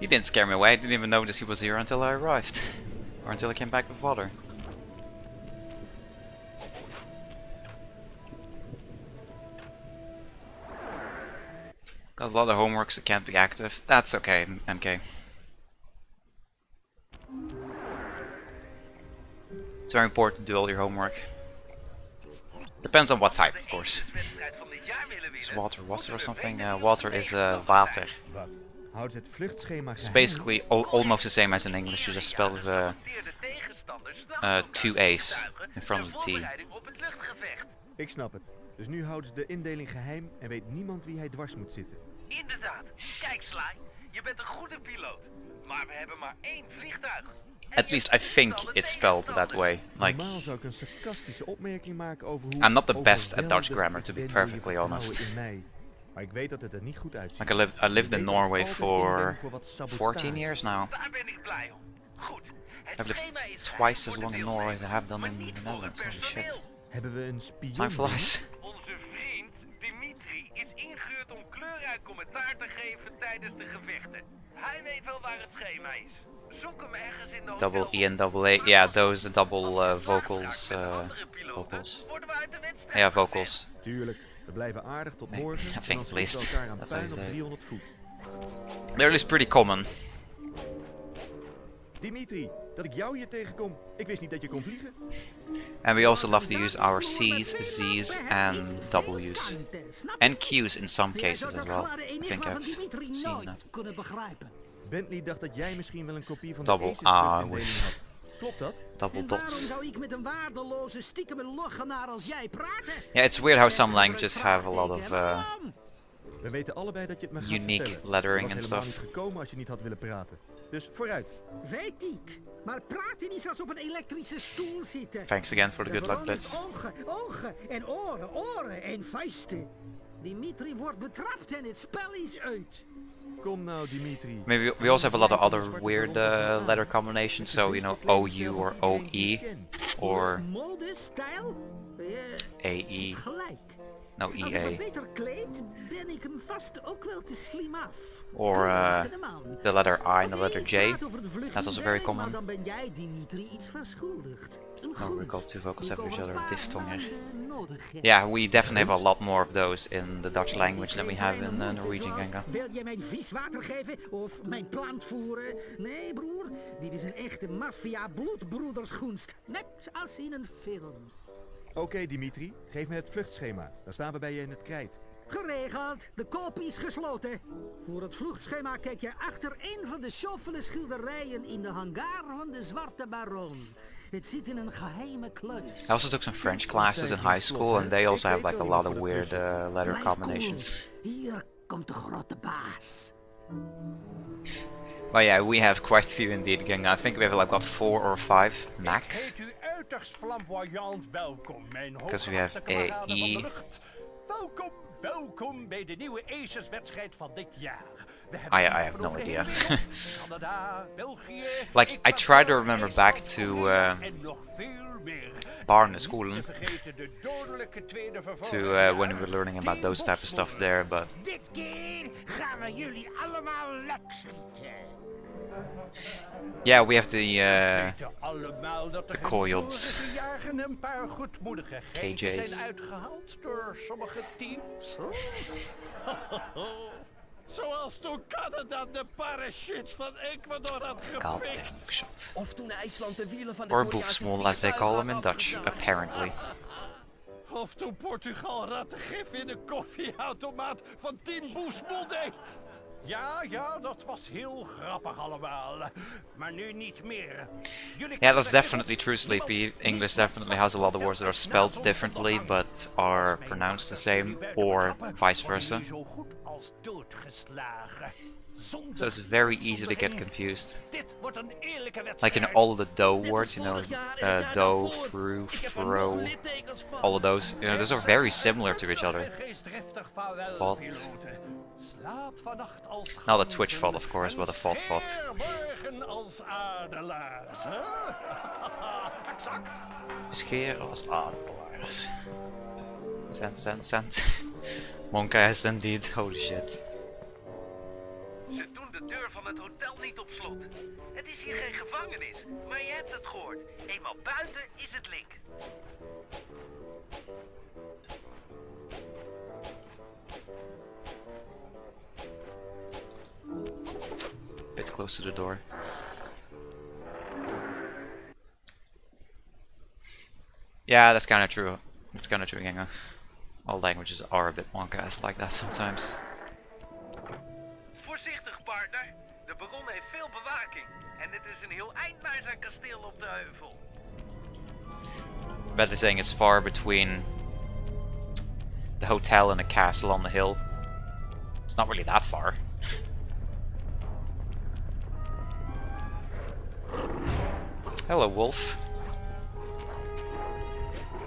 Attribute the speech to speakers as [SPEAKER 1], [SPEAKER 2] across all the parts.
[SPEAKER 1] He didn't scare me away. I didn't even notice he was here until I arrived. Or until I came back with water. Got a lot of homeworks that can't be active. That's okay, MK. It's very important to do all your homework. Depends on what type, of course. Is water wasser or something? Water is water. It's basically almost the same as in English. You just spell two A's in front of the T.
[SPEAKER 2] Ik snap het. Dus nu houden ze de indeling geheim en weet niemand wie hij dwars moet zitten.
[SPEAKER 3] Inderdaad. Kijk, Sly. Je bent een goede piloot. Maar we hebben maar één vliegtuig.
[SPEAKER 1] At least I think it's spelled that way. Like,
[SPEAKER 2] Normaal zou ik een sarcastische opmerking maken over hoe
[SPEAKER 1] I'm not the best at Dutch grammar, to be perfectly honest.
[SPEAKER 2] Maar ik weet dat het er niet goed uitziet.
[SPEAKER 1] Like I lived in Norway for 14 years now.
[SPEAKER 3] Daar ben ik blij om. Goed.
[SPEAKER 1] I've lived twice as long in Norway as I have done in the Netherlands. Holy shit.
[SPEAKER 2] Hebben we een spion?
[SPEAKER 1] Time flies.
[SPEAKER 3] Onze vriend Dimitri is ingehuurd om kleurrijk commentaar te geven tijdens de gevechten. Hij weet wel waar het schema is. Zoek hem ergens in de
[SPEAKER 1] Double E and double A. Yeah, those double vocals. Vocals. Yeah, vocals.
[SPEAKER 2] Tuurlijk. We blijven aardig tot morgen.
[SPEAKER 1] I think at least. That's how you say it.
[SPEAKER 2] 300 voet.
[SPEAKER 1] They're at least pretty common.
[SPEAKER 2] Dimitri, dat ik jou hier tegenkom. Ik wist niet dat je kon vliegen.
[SPEAKER 1] And we also love to use our C's, Z's, and W's. And Q's in some cases as well. I think I've seen that.
[SPEAKER 2] Bentley dacht dat jij misschien wel een kopie van
[SPEAKER 1] Double
[SPEAKER 2] de
[SPEAKER 1] A
[SPEAKER 2] Aces had. Klopt dat?
[SPEAKER 1] Double dots.
[SPEAKER 4] zou ik met een waardeloze stiekeme loggenaar als jij praten?
[SPEAKER 1] Yeah, it's weird how some languages have a lot of
[SPEAKER 2] We weten allebei dat je het me gaat
[SPEAKER 1] unique
[SPEAKER 2] vertellen.
[SPEAKER 1] lettering
[SPEAKER 2] Je
[SPEAKER 1] and
[SPEAKER 2] was helemaal
[SPEAKER 1] stuff.
[SPEAKER 2] niet gekomen als je niet had willen praten. Dus vooruit.
[SPEAKER 4] Weet ik. Maar praten niet zoals op een elektrische stoel zitten.
[SPEAKER 1] Thanks again for the good luck bits.
[SPEAKER 4] Ogen, ogen en oren, oren en vuisten. Dimitri wordt betrapt en het spel is uit.
[SPEAKER 2] Kom nou, Dimitri.
[SPEAKER 1] Maybe we also have a lot of other weird letter combinations, so you know OU or OE or
[SPEAKER 4] Mode, stijl?
[SPEAKER 1] AE.
[SPEAKER 4] Gelijk.
[SPEAKER 1] No
[SPEAKER 4] Als ik me
[SPEAKER 1] EA.
[SPEAKER 4] beter kleed, ben ik hem vast ook wel te slim af.
[SPEAKER 1] Or the letter I and the letter J. That's also very common.
[SPEAKER 4] Dan ben jij Dimitri iets verschuldigd.
[SPEAKER 1] No, recall two vocals have each other diphthong here. Yeah, we definitely have a lot more of those in the Dutch language than we have in Norwegian Ganga.
[SPEAKER 4] Wil jij mijn viswater geven of mijn plant voeren? Nee, broer, dit is een echte maffia bloedbroedersgunst. Net als in een film.
[SPEAKER 2] Oké, Dimitri, geef me het vluchtschema. Dan staan we bij je in het krijt.
[SPEAKER 4] Geregeld, de koop is gesloten. Voor het vluchtschema kijk je achter een van de schoffele schilderijen in de hangar van de Zwarte Baron. Het zit in een geheime kluis.
[SPEAKER 1] I also took some French classes in high school, and they also have like a lot of weird letter combinations.
[SPEAKER 4] Hier komt de grote baas.
[SPEAKER 1] But yeah, we have quite a few indeed, gang. I think we have like got 4 or 5 max. Because we have AE.
[SPEAKER 5] Welkom, welkom bij de nieuwe Aces-wedstrijd van dit jaar.
[SPEAKER 1] I have no idea. Like, I try to remember back to barneskolen, to when we were learning about those type of stuff there, but
[SPEAKER 4] Dit keer gaan we jullie allemaal lek schieten.
[SPEAKER 1] yeah, we have the coiled
[SPEAKER 5] een paar goedmoedige
[SPEAKER 1] KJ's.
[SPEAKER 5] zijn uitgehaald door sommige teams. Zoals toen Canada de parachutes van Ecuador had
[SPEAKER 1] goddamn
[SPEAKER 5] gepikt.
[SPEAKER 1] shot.
[SPEAKER 6] Of toen IJsland de wielen van de
[SPEAKER 1] Or
[SPEAKER 6] Koreaanse
[SPEAKER 1] boefsmol, as they call them in
[SPEAKER 6] vliegtuigen
[SPEAKER 1] Dutch,
[SPEAKER 6] had
[SPEAKER 1] apparently.
[SPEAKER 5] Of toen Portugal rattengif in de koffieautomaat van Team Boesmol deed. Ja, dat was heel grappig allemaal. Maar nu niet meer.
[SPEAKER 1] Yeah, that's definitely true, Sleepy. English definitely has a lot of words that are spelled differently, but are pronounced the same, or vice versa.
[SPEAKER 5] Zo goed als doodgeslagen.
[SPEAKER 1] So it's very easy to get confused.
[SPEAKER 5] Dit wordt een eerlijke wedstrijd.
[SPEAKER 1] Like in all the dough words, you know, dough, through, fro, all of those, you know, those are very similar to each other. Fought. Not a Twitch fault, of course, but a fault.
[SPEAKER 5] Morgen als adelaars, hè? Exact.
[SPEAKER 1] Scheer als aardappelaars. Cent. Monka is indeed, holy shit.
[SPEAKER 3] Ze doen de deur van het hotel niet op slot. Het is hier geen gevangenis, maar je hebt het gehoord. Eenmaal buiten is het link.
[SPEAKER 1] Bit close to the door. Yeah, that's kind of true. That's kind of true, Genga. All languages are a bit wonka-esque like that sometimes.
[SPEAKER 3] Voorzichtig, partner. De baron heeft veel bewaking. En dit is een heel eind naar zijn kasteel op de heuvel.
[SPEAKER 1] But they're saying it's far between the hotel and the castle on the hill. It's not really that far. Hello, Wolf.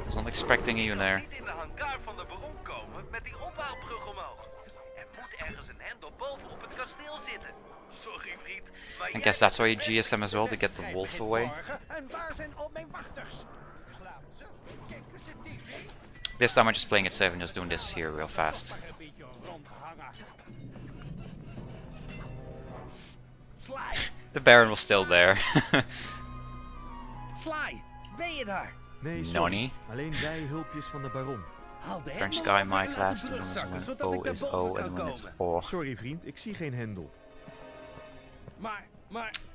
[SPEAKER 1] I was not expecting you there.
[SPEAKER 3] Niet in de hangar van de baron komen met die ophaalbrug omhoog. Er moet ergens een hendel boven op het kasteel zitten. Sorry, vriend. Maar
[SPEAKER 1] I guess that's why you GSM as well, to get the wolf away.
[SPEAKER 5] En waar zijn al mijn wachters? Slaap zo. Kijken ze tv?
[SPEAKER 1] This time I'm just playing it safe and just doing this here real fast.
[SPEAKER 5] Maar een beetje rondhangen. Sly!
[SPEAKER 1] The Baron was still there.
[SPEAKER 6] Sly, ben je daar?
[SPEAKER 2] Nee, sorry.
[SPEAKER 1] Nonny.
[SPEAKER 2] Alleen wij hulpjes van de baron.
[SPEAKER 6] Haal de
[SPEAKER 1] French
[SPEAKER 6] hendel
[SPEAKER 1] guy,
[SPEAKER 6] af
[SPEAKER 1] my
[SPEAKER 6] en laat
[SPEAKER 1] class,
[SPEAKER 6] de
[SPEAKER 1] and
[SPEAKER 6] brug
[SPEAKER 1] when
[SPEAKER 6] zakken, zodat
[SPEAKER 1] O
[SPEAKER 6] ik naar
[SPEAKER 1] is
[SPEAKER 6] boven
[SPEAKER 1] O
[SPEAKER 6] kan
[SPEAKER 1] and when it's
[SPEAKER 6] komen.
[SPEAKER 1] O.
[SPEAKER 2] Sorry vriend, ik zie geen hendel.
[SPEAKER 6] Maar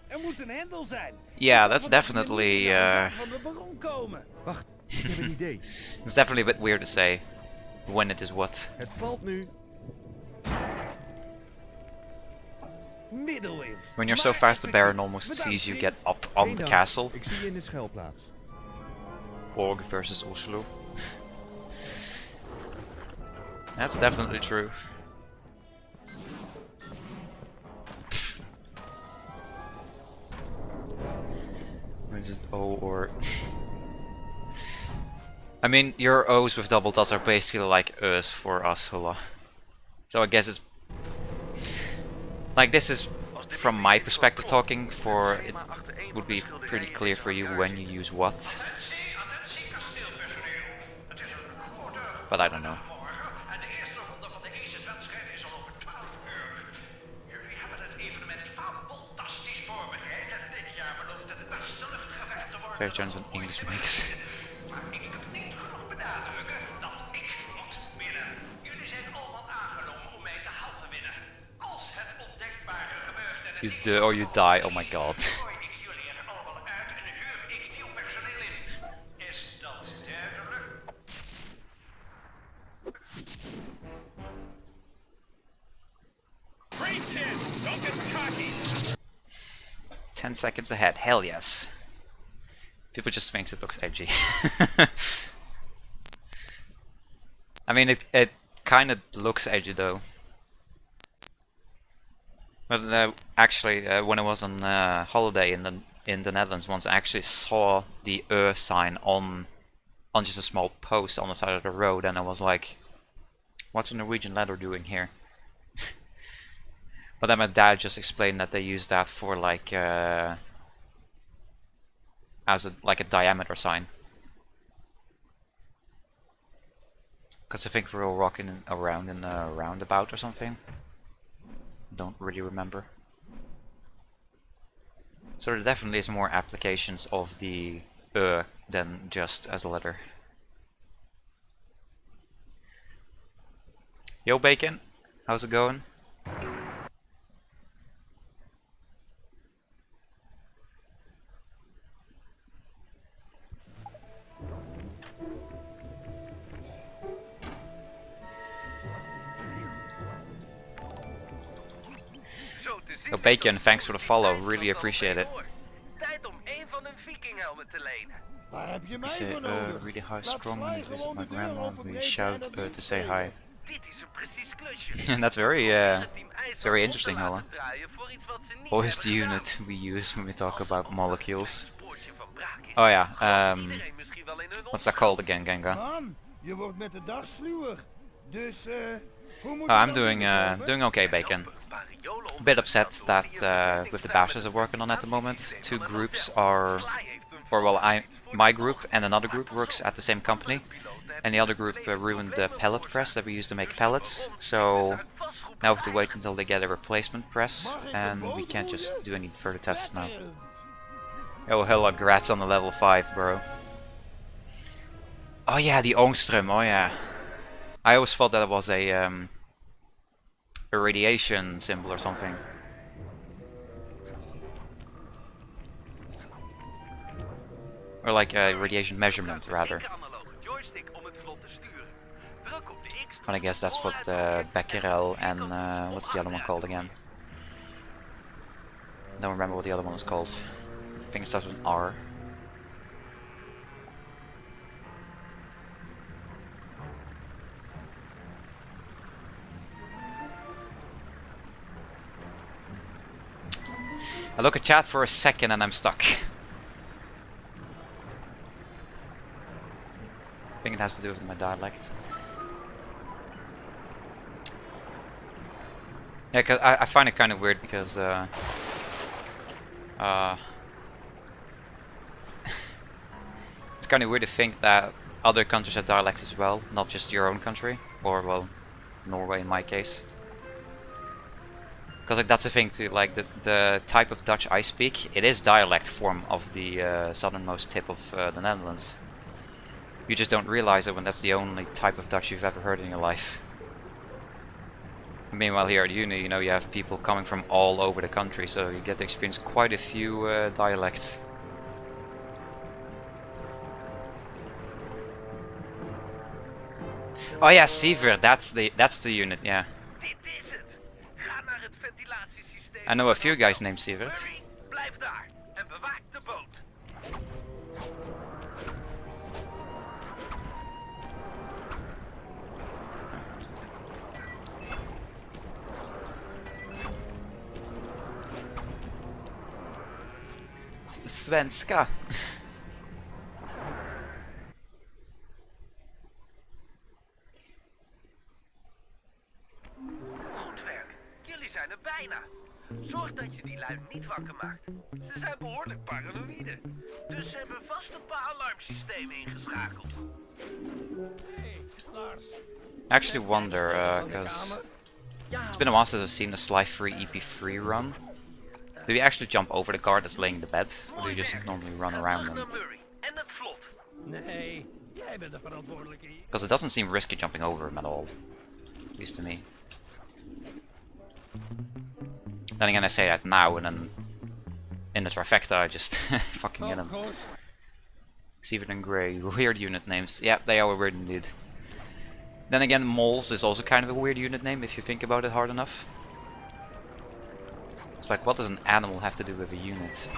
[SPEAKER 6] er moet een hendel zijn.
[SPEAKER 1] Yeah, that's
[SPEAKER 6] Zodat we
[SPEAKER 1] definitely
[SPEAKER 6] niet in de hangar van de baron komen.
[SPEAKER 2] Wacht, ik heb een idee.
[SPEAKER 1] it's definitely a bit weird to say when it is what.
[SPEAKER 2] Het valt nu.
[SPEAKER 6] Middeleeuws.
[SPEAKER 1] When you're so fast, the Baron almost sees you get up on
[SPEAKER 2] Geen
[SPEAKER 1] the
[SPEAKER 2] dank,
[SPEAKER 1] castle.
[SPEAKER 2] Ik zie je in de schuilplaats.
[SPEAKER 1] Org versus Oslo. That's definitely true. Is it O or... I mean, your O's with double dots are basically like U's for us, Hula. So I guess it's... Like, this is, from my perspective talking, for it would be pretty clear for you when you use what. But I don't know.
[SPEAKER 5] En de eerste ronde van de Aces-wedstrijd is al over 12 uur. Jullie hebben het evenement fantastisch voorbereid en dit jaar belooft het beste luchtgevecht te worden.
[SPEAKER 1] Fair chance an English mix.
[SPEAKER 5] Maar ik kan niet genoeg benadrukken dat ik moet winnen. Jullie zijn allemaal aangenomen om mij te helpen winnen. Als het ondenkbare gebeurt en het
[SPEAKER 1] You
[SPEAKER 5] niet
[SPEAKER 1] do or you die, oh my god.
[SPEAKER 5] gooi ik jullie er allemaal uit en huur ik nieuw personeel in. Is dat duidelijk?
[SPEAKER 1] 10 seconds ahead, hell yes. People just think it looks edgy. I mean, it kind of looks edgy though. But actually, when I was on holiday in the Netherlands once, I actually saw the sign on just a small post on the side of the road, and I was like, "What's a Norwegian letter doing here?" But then my dad just explained that they use that for like as a diameter sign. Because I think we're all walking around in a roundabout or something. Don't really remember. So there definitely is more applications of the than just as a letter. Yo Bacon, how's it going? Yo Bacon, thanks for the follow, really appreciate it.
[SPEAKER 3] Tijd om een van hun vikinghelmen te lenen.
[SPEAKER 7] Waar heb je mij
[SPEAKER 1] We say
[SPEAKER 7] voor nodig?
[SPEAKER 1] really high
[SPEAKER 7] Laat
[SPEAKER 1] strong
[SPEAKER 7] Sly
[SPEAKER 1] when we visit
[SPEAKER 7] gewoon
[SPEAKER 1] my
[SPEAKER 7] de deur
[SPEAKER 1] grandma, we
[SPEAKER 7] openbreken
[SPEAKER 1] shout
[SPEAKER 7] en dat
[SPEAKER 1] to
[SPEAKER 7] doet
[SPEAKER 1] say
[SPEAKER 7] spelen.
[SPEAKER 1] hi.
[SPEAKER 3] Dit is een precies klusje.
[SPEAKER 1] And that's very
[SPEAKER 3] Team IJs
[SPEAKER 1] very
[SPEAKER 3] om
[SPEAKER 1] interesting,
[SPEAKER 3] te laten
[SPEAKER 1] Hella.
[SPEAKER 3] draaien voor iets wat ze niet
[SPEAKER 1] What is
[SPEAKER 3] hebben
[SPEAKER 1] the
[SPEAKER 3] gedaan.
[SPEAKER 1] unit we use when we talk about molecules?
[SPEAKER 3] Spoortje van braak is.
[SPEAKER 1] Oh yeah,
[SPEAKER 3] Gelooft iedereen misschien wel in hun
[SPEAKER 1] what's that called again, Genga?
[SPEAKER 7] Man, je wordt met de dag sluwer. Dus, hoe moet
[SPEAKER 1] Oh,
[SPEAKER 7] je
[SPEAKER 1] I'm
[SPEAKER 7] dat
[SPEAKER 1] doing
[SPEAKER 7] doen,
[SPEAKER 1] doing okay, Bacon. A bit upset that with the bashes I'm working on at the moment, two groups are, or well, my group and another group works at the same company, and the other group ruined the pellet press that we used to make pellets. So now we have to wait until they get a replacement press, and we can't just do any further tests now. Oh, hello, grats on the level 5, bro. Oh yeah, the Ångström, oh yeah. I always thought that it was a radiation symbol or something. Or like a radiation measurement, rather. But I guess that's what Becquerel and what's the other one called again? Don't remember what the other one is called. I think it starts with an R. I look at chat for a second and I'm stuck. I think it has to do with my dialect. Yeah, cause I find it kind of weird because it's kind of weird to think that other countries have dialects as well, not just your own country, or well, Norway in my case. Because like that's the thing too, like the type of Dutch I speak, it is dialect form of the southernmost tip of the Netherlands. You just don't realize it when that's the only type of Dutch you've ever heard in your life. Meanwhile here at uni, you know, you have people coming from all over the country, so you get to experience quite a few dialects. Oh yeah, Siever, that's the unit, yeah. I know a few guys named Sievert.
[SPEAKER 3] Blijf daar en bewaak de boot.
[SPEAKER 1] Svenska.
[SPEAKER 3] Goed werk. Jullie zijn er bijna. Zorg dat je die lui niet wakker maakt. Ze zijn behoorlijk paranoïde. Dus ze hebben vast een paar alarmsystemen ingeschakeld.
[SPEAKER 5] Hey, Lars.
[SPEAKER 1] I actually wonder, because it's been a while since I've seen a Sly-free EP3 run. Do you actually jump over the guard that's laying the bed? Or do you just normally run around them?
[SPEAKER 3] En het vlot.
[SPEAKER 5] Nee, jij bent de verantwoordelijke.
[SPEAKER 1] Because it doesn't seem risky jumping over him at all. At least to me. Then again, I say that now, and then in the trifecta I just fucking get him. Sievert and Grey, weird unit names. Yeah, they are weird indeed. Then again, Moles is also kind of a weird unit name if you think about it hard enough. It's like, what does an animal have to do with a unit?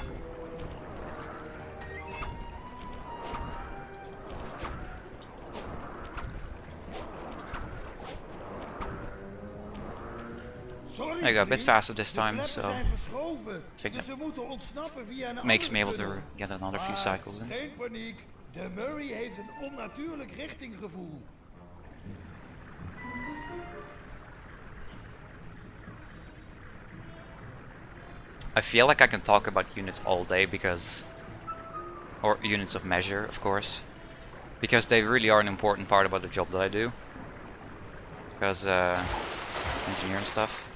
[SPEAKER 1] There you go, a bit faster this time, so I think that makes me able to get another few cycles in.
[SPEAKER 7] Geen paniek. De Murray heeft een onnatuurlijk richtinggevoel.
[SPEAKER 1] I feel like I can talk about units all day because, or units of measure, of course, because they really are an important part about the job that I do. Because engineering stuff.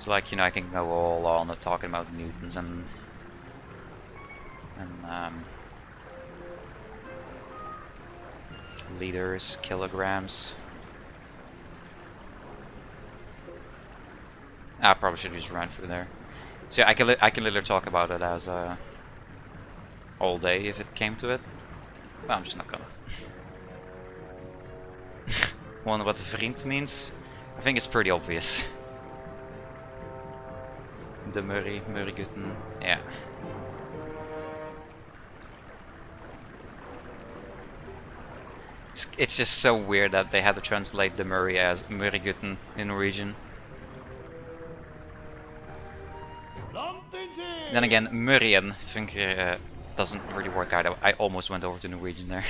[SPEAKER 1] So like, you know, I can go all on talking about newtons and liters, kilograms. I probably should just run through there. So yeah, I can literally talk about it as all day if it came to it. But I'm just not gonna. Wonder what the vriend means? I think it's pretty obvious. The Murraygutten, yeah. It's just so weird that they had to translate the Murray as Murraygutten in Norwegian. Then again, Murrian, I think doesn't really work out. I almost went over to Norwegian there.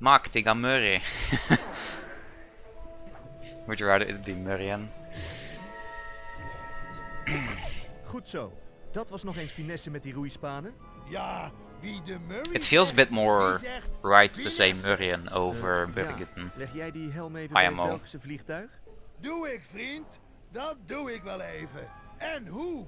[SPEAKER 1] Machtiga Murray. Would you rather it be Murrian?
[SPEAKER 2] Goed zo. Dat was nog eens finesse met die roeispanen.
[SPEAKER 7] Ja, wie de Murray
[SPEAKER 1] It feels a bit
[SPEAKER 7] zegt,
[SPEAKER 1] more
[SPEAKER 7] die zegt,
[SPEAKER 1] right to
[SPEAKER 7] wie
[SPEAKER 1] say
[SPEAKER 7] is-
[SPEAKER 1] Murrian over
[SPEAKER 2] Ja,
[SPEAKER 1] Burgergitten.
[SPEAKER 2] leg jij die helm even bij het
[SPEAKER 1] IMO.
[SPEAKER 2] Belgische vliegtuig?
[SPEAKER 7] Doe ik, vriend. Dat doe ik wel even. En hoe?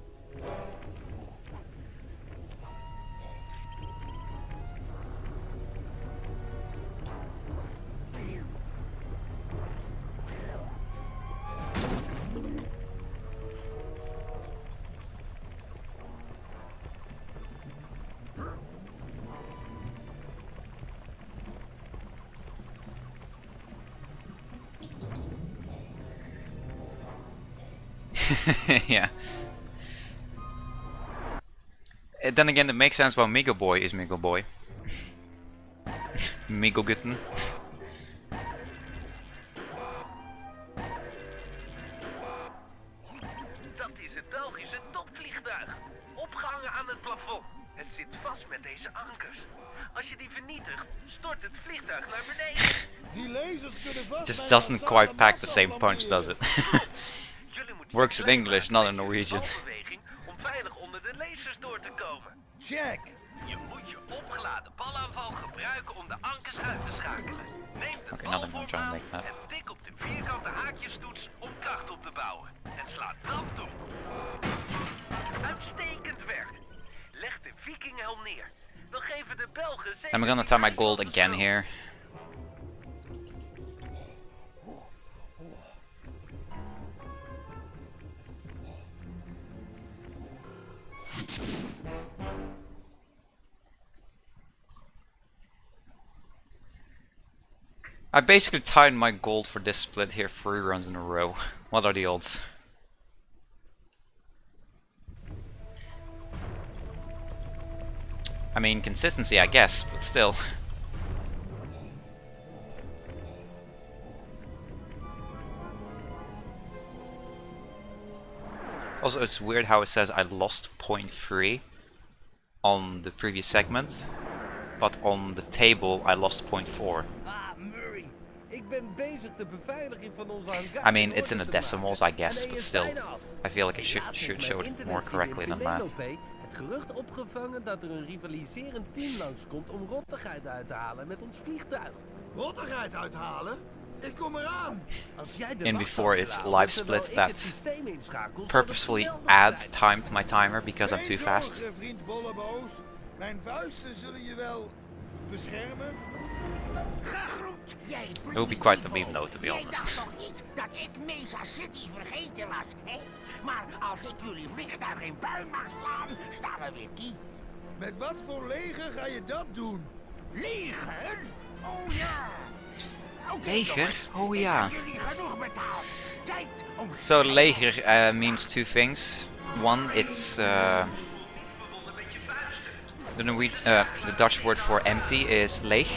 [SPEAKER 1] Yeah. Then again, it makes sense why Migo Boy is Migo Boy. Migo Gutten.
[SPEAKER 3] Dat is het Belgische topvliegtuig. Opgehangen aan het plafond. Het zit vast met deze ankers. Als je die vernietigt, stort het vliegtuig naar beneden.
[SPEAKER 7] Die lasers kunnen vast
[SPEAKER 1] Just
[SPEAKER 7] bij
[SPEAKER 1] doesn't
[SPEAKER 7] massale
[SPEAKER 1] quite pack the
[SPEAKER 7] massa
[SPEAKER 1] same punch, does it?
[SPEAKER 3] Jullie moeten
[SPEAKER 1] Works
[SPEAKER 3] je
[SPEAKER 1] in English, not in
[SPEAKER 3] klein
[SPEAKER 1] Norwegian.
[SPEAKER 3] balbeweging om veilig onder de lasers door te komen.
[SPEAKER 7] Check.
[SPEAKER 3] Je moet je opgeladen balaanval gebruiken om de ankers uit te schakelen. Neem de
[SPEAKER 1] Okay, now they're
[SPEAKER 3] balvorm
[SPEAKER 1] trying to
[SPEAKER 3] aan
[SPEAKER 1] make that.
[SPEAKER 3] en tik op de vierkante haakjestoets om kracht op te bouwen. En sla dan toe. Uitstekend werk. Leg de vikinghelm neer. Dan geven de Belgen
[SPEAKER 1] I'm gonna tap my gold again here. I basically tied my gold for this split here 3 runs in a row. What are the odds? I mean, consistency I guess, but still. Also, it's weird how it says I lost 0.3 on the previous segment, but on the table I lost 0.4.
[SPEAKER 6] Ah, Murray. Ik ben bezig de beveiliging van onze hangar.
[SPEAKER 1] I mean, it's in the
[SPEAKER 6] te
[SPEAKER 1] decimals, I
[SPEAKER 6] maken.
[SPEAKER 1] guess,
[SPEAKER 6] En hij
[SPEAKER 1] but
[SPEAKER 6] is
[SPEAKER 1] still,
[SPEAKER 6] bijna af.
[SPEAKER 1] I feel like it
[SPEAKER 6] Helaas heeft
[SPEAKER 1] should
[SPEAKER 6] mijn
[SPEAKER 1] show it more
[SPEAKER 6] internetvriendin
[SPEAKER 1] correctly than that.
[SPEAKER 6] Penelope het gerucht opgevangen dat er een rivaliserend team langskomt om rottigheid uit te halen met ons vliegtuig.
[SPEAKER 7] Rottigheid uithalen? Ik kom eraan.
[SPEAKER 6] Als jij de
[SPEAKER 1] In
[SPEAKER 6] wacht
[SPEAKER 1] before
[SPEAKER 6] zou
[SPEAKER 1] it's
[SPEAKER 6] willen houden,
[SPEAKER 1] live
[SPEAKER 6] terwijl
[SPEAKER 1] split
[SPEAKER 6] ik het
[SPEAKER 1] that
[SPEAKER 6] systeem inschakel, zou dat
[SPEAKER 1] purposefully
[SPEAKER 6] geweldig
[SPEAKER 1] adds
[SPEAKER 6] zijn.
[SPEAKER 1] time to my timer because I'm too
[SPEAKER 7] Geen
[SPEAKER 1] fast.
[SPEAKER 7] zorgen, vriend Bolleboos. Mijn vuisten zullen je wel beschermen.
[SPEAKER 8] Gegroet, jij
[SPEAKER 1] It would be quite the
[SPEAKER 8] primitivo.
[SPEAKER 1] meme though, to be
[SPEAKER 8] Jij
[SPEAKER 1] honest.
[SPEAKER 8] dacht toch niet dat ik Mesa City vergeten was, hè? Maar als ik jullie vliegtuig in puin mag slaan, staan we weer kiet.
[SPEAKER 7] Met wat voor leger ga je dat doen?
[SPEAKER 8] Leger? Oh ja. Oké,
[SPEAKER 1] Leger?
[SPEAKER 8] jongens,
[SPEAKER 1] Oh
[SPEAKER 8] ik
[SPEAKER 1] ja.
[SPEAKER 8] heb jullie genoeg betaald. Tijd om...
[SPEAKER 1] So leger means 2 things. One, it's the Dutch word for empty is leeg.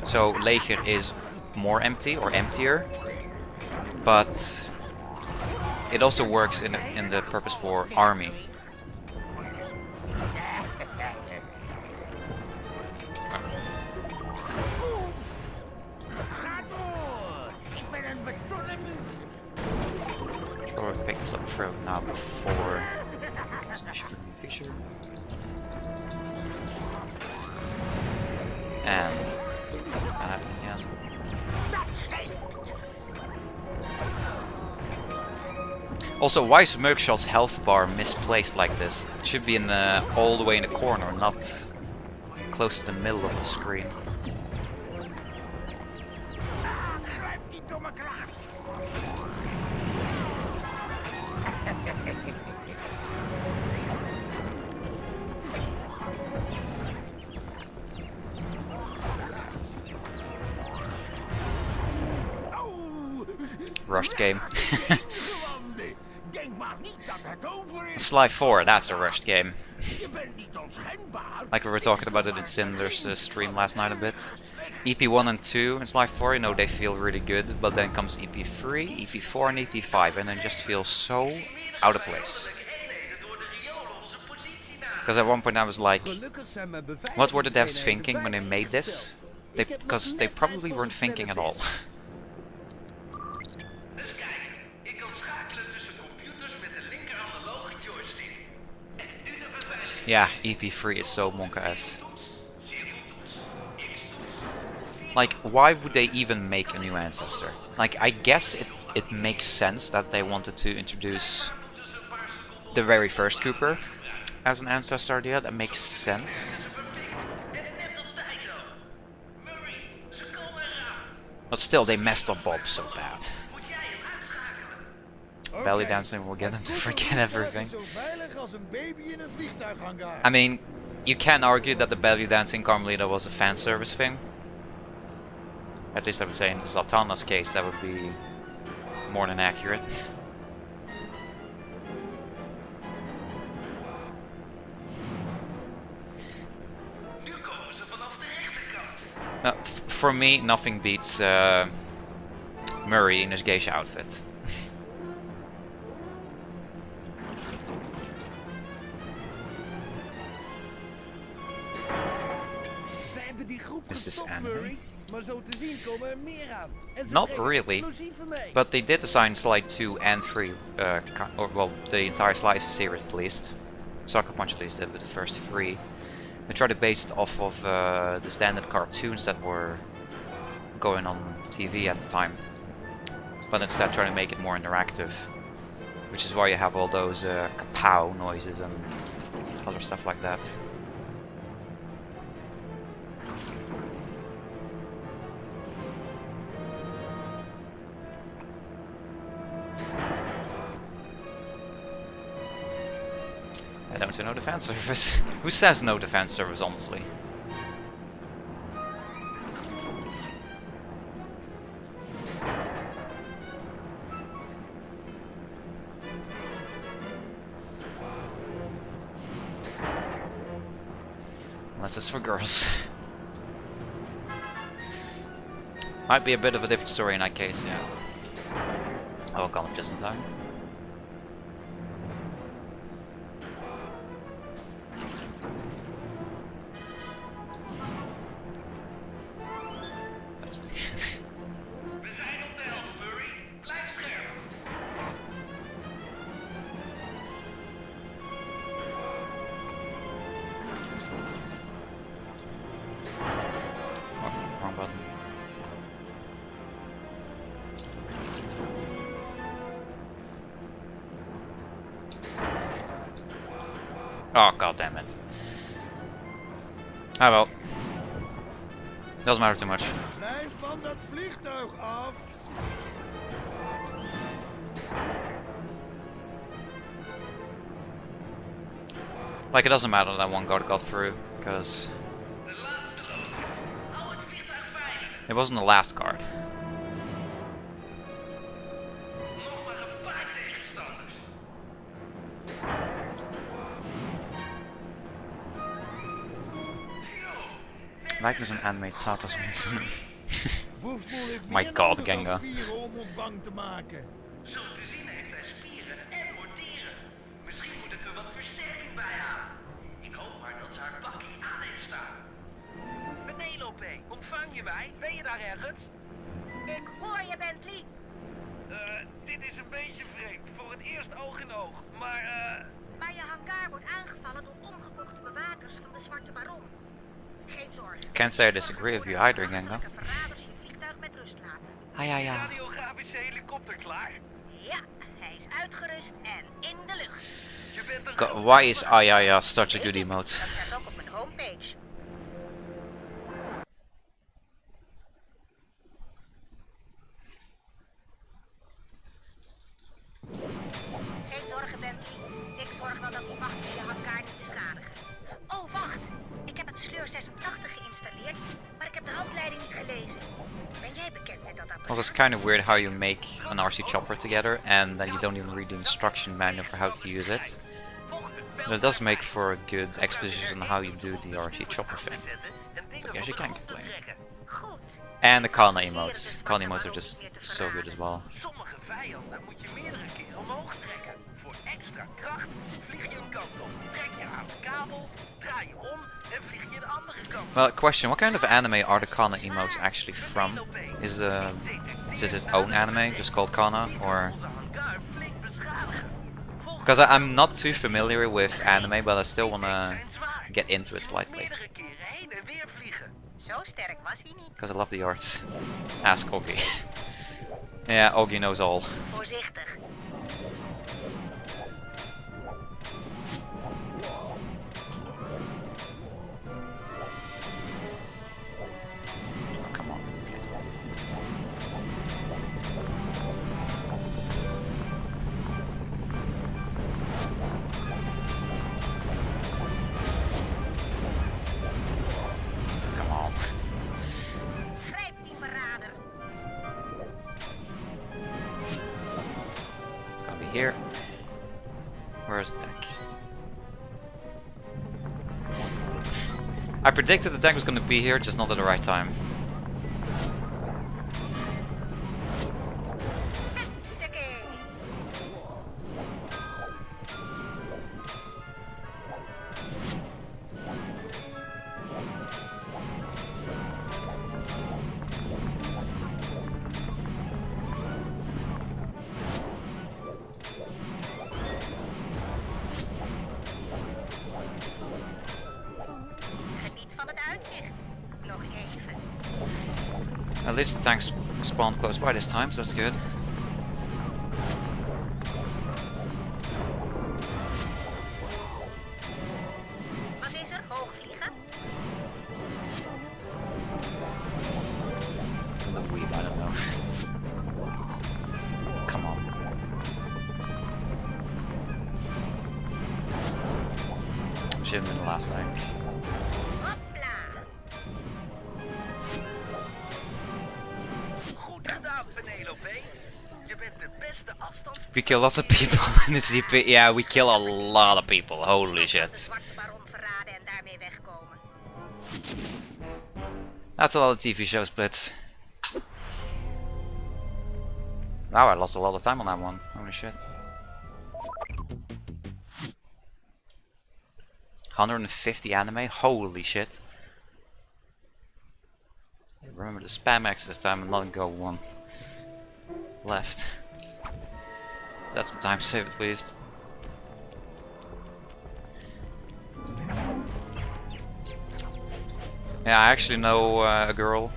[SPEAKER 1] So leger is more empty or emptier, but it also works in the purpose for army.
[SPEAKER 8] Ga door. Ik ben een betonnen muur.
[SPEAKER 1] Or pick this up and throw it now before shift in the feature. And that again.
[SPEAKER 8] Dat steekt.
[SPEAKER 1] Also, why is Merkshot's health bar misplaced like this? It should be in the all the way in the corner, not close to the middle of the screen.
[SPEAKER 8] Grijp die domme kracht.
[SPEAKER 1] Rushed game.
[SPEAKER 8] Gewande. Denk maar niet dat het over is.
[SPEAKER 1] Sly 4, that's a rushed game.
[SPEAKER 8] Je bent niet onschendbaar.
[SPEAKER 1] Like we were talking about it in Cinder's stream last night a bit. EP1 and 2 in Sly 4, you know, they feel really good, but then comes EP3, EP4 and EP5 and it just feels so out of place. Because at one point I was like,
[SPEAKER 6] Gelukkig zijn mijn
[SPEAKER 1] what were the devs
[SPEAKER 6] beveiligingseenheden
[SPEAKER 1] thinking when they
[SPEAKER 6] bijna
[SPEAKER 1] made this?
[SPEAKER 6] ingesteld.
[SPEAKER 1] Because they probably weren't thinking at all.
[SPEAKER 3] Eens kijken. Ik kan schakelen tussen computers met de linker analoge joystick. En nu de beveiliging
[SPEAKER 1] Yeah, EP3 is so Monka-esque. Like, why would they even make a new ancestor? Like, I guess it makes sense that they wanted to introduce the very first Cooper as an ancestor idea. That makes sense. But still, they messed up Bob so bad. Belly dancing will get them to forget everything. I mean, you can argue that the belly dancing Carmelita was a fan service thing. At least I would say in Zaltana's case that would be more than accurate. Now, for me, nothing beats Murray in his geisha outfit.
[SPEAKER 6] We hebben die groep
[SPEAKER 1] Is this
[SPEAKER 6] gestopt,
[SPEAKER 1] anime?
[SPEAKER 6] Murray. Maar zo te zien komen er meer aan. En ze
[SPEAKER 1] Not
[SPEAKER 6] brengen
[SPEAKER 1] really,
[SPEAKER 6] explosieven mee.
[SPEAKER 1] but they did assign Slide 2 and 3, or well, the entire Slide series at least. Sucker Punch at least did with the first 3. They tried to base it off of the standard cartoons that were going on TV at the time, but instead trying to make it more interactive, which is why you have all those kapow noises and other stuff like that. I don't see no defense service. Who says no defense service, honestly? Unless it's for girls. Might be a bit of a different story in that case, yeah. I'll call him just in time. Let's do it.
[SPEAKER 3] We zijn op de helft, Murray. Blijf scherp.
[SPEAKER 1] Oh, wrong button. Oh, god damn it. Ah well. Doesn't matter too much.
[SPEAKER 7] Blijf van dat vliegtuig af.
[SPEAKER 1] Like, it doesn't matter that one guard got through, because
[SPEAKER 3] De laatste loodjes. Hou het vliegtuig veilig.
[SPEAKER 1] it wasn't the last guard.
[SPEAKER 3] Nog maar een paar tegenstanders.
[SPEAKER 1] Lijkt me zo'n anime Tatas mensen.
[SPEAKER 7] Woefsmoel heeft
[SPEAKER 1] My
[SPEAKER 7] meer
[SPEAKER 1] god,
[SPEAKER 7] nodig dan
[SPEAKER 1] Genga.
[SPEAKER 7] spieren om ons bang te maken.
[SPEAKER 3] Zo te zien heeft hij spieren en mortieren. Misschien moet ik er wat versterking bij halen. Ik hoop maar dat ze haar bakkie aan heeft staan. Penelope, ontvang je mij? Ben je daar ergens?
[SPEAKER 9] Ik hoor je, Bentley.
[SPEAKER 3] Dit is een beetje vreemd. Voor het eerst oog in oog. Maar,
[SPEAKER 9] Maar je hangar wordt aangevallen door omgekochte bewakers van de Zwarte Baron. Geen zorgen.
[SPEAKER 1] Can't say I disagree with you either, Genga.
[SPEAKER 9] Verraders je vliegtuig met rust laten.
[SPEAKER 3] de radiografische helikopter klaar?
[SPEAKER 9] Ja, hij is uitgerust en in de lucht.
[SPEAKER 3] Je bent er
[SPEAKER 1] God, why is Ayaya such a good emote?
[SPEAKER 9] Dat staat ook op mijn homepage. Geen zorgen, Bentley. Ik zorg wel dat die wachten je hangar niet beschadigen. Oh, wacht. Ik heb het sleur 86 geïnstalleerd, maar ik heb de handleiding niet gelezen. Ben jij bekend met dat apparaat?
[SPEAKER 1] Also, it's kind of weird how you make an RC chopper together and then you don't even read the instruction manual for how to use it. But it does make for a good exposition on how you do the RC chopper thing. So yes, you can't complain.
[SPEAKER 9] Goed.
[SPEAKER 1] And the Kana emotes. Kana emotes are just so good as well.
[SPEAKER 3] Sommige vijanden moet je meerdere keren omhoog trekken. Voor extra kracht vlieg je een kant op. Trek je aan de kabel, draai je om en vlieg je de andere kant op.
[SPEAKER 1] Well, question, what kind of anime are the Kana emotes actually from? Is it its own anime, just called Kana, or...
[SPEAKER 3] Onze hangar flink beschadigen.
[SPEAKER 1] Because I'm not too familiar with anime, but I still wanna get into it slightly.
[SPEAKER 3] Meerdere keren heen en weer vliegen.
[SPEAKER 9] Zo sterk was hij niet.
[SPEAKER 1] Because I love the arts. Ask Oggy. Yeah, Oggy knows all.
[SPEAKER 9] Voorzichtig.
[SPEAKER 1] Oh, come on. Okay. Come on.
[SPEAKER 9] Grijp die verrader.
[SPEAKER 1] It's gonna be here. Where's the tank? I predicted the tank was gonna be here, just not at the right time.
[SPEAKER 9] Sticky. Geniet van het uitzicht. Nog even.
[SPEAKER 1] At least the tanks spawned close by this time, so that's good.
[SPEAKER 9] Wat is er? Hoog vliegen?
[SPEAKER 1] The weeb, I don't know. Come on. Should have been the last tank.
[SPEAKER 9] Hopla.
[SPEAKER 3] Goed gedaan, Penelope. Je bent de beste afstand.
[SPEAKER 1] We kill lots of people in the CP. Yeah, we kill a lot of people. Holy
[SPEAKER 9] De
[SPEAKER 1] shit.
[SPEAKER 9] zwarte baron verraden en daarmee wegkomen.
[SPEAKER 1] That's a lot of TV show splits. Wow, I lost a lot of time on that one. Holy shit. 150 anime? Holy shit. Remember the spam X this time and not go one left. That's some time saved at least. Yeah, I actually know a girl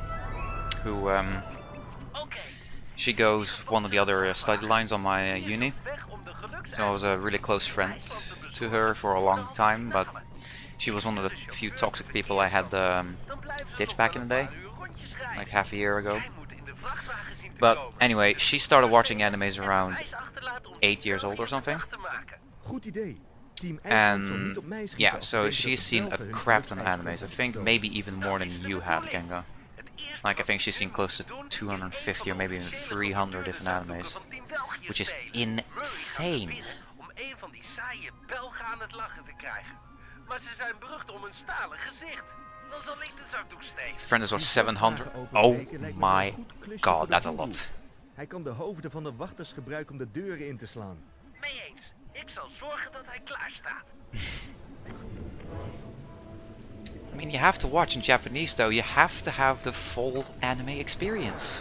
[SPEAKER 1] who she goes one of the other study lines on my uni. I was a really close friend to her for a long time, but she was one of the few toxic people I had ditched back in the day, like half a year ago. But anyway, she started watching animes around 8 years old or something.
[SPEAKER 2] Goed idee. Team X zal niet
[SPEAKER 1] And
[SPEAKER 2] op mij schieten
[SPEAKER 1] yeah,
[SPEAKER 2] als
[SPEAKER 1] so
[SPEAKER 2] ze weten
[SPEAKER 1] she's
[SPEAKER 2] dat
[SPEAKER 1] seen
[SPEAKER 2] we
[SPEAKER 1] a
[SPEAKER 2] zelf hun
[SPEAKER 1] crap ton of
[SPEAKER 2] vluchtijzer
[SPEAKER 1] animes. I
[SPEAKER 2] hebben
[SPEAKER 1] think
[SPEAKER 2] gestolen.
[SPEAKER 1] maybe even more than you have, Genga. Like, I think she's seen close to 250 or maybe even 300 different animes, which is insane.
[SPEAKER 3] Om een van die saaie Belgen aan het lachen te krijgen. Maar ze zijn berucht om hun stalen gezicht. Dan zal ik de zakdoek steken.
[SPEAKER 1] Friend is what, 700? Oh my god, that's a lot.
[SPEAKER 2] Hij kan de hoofden van de wachters gebruiken om de deuren in te slaan.
[SPEAKER 3] Mee eens. Ik zal zorgen dat hij klaar staat.
[SPEAKER 1] I mean, you have to watch in Japanese though, you have to have the full anime experience.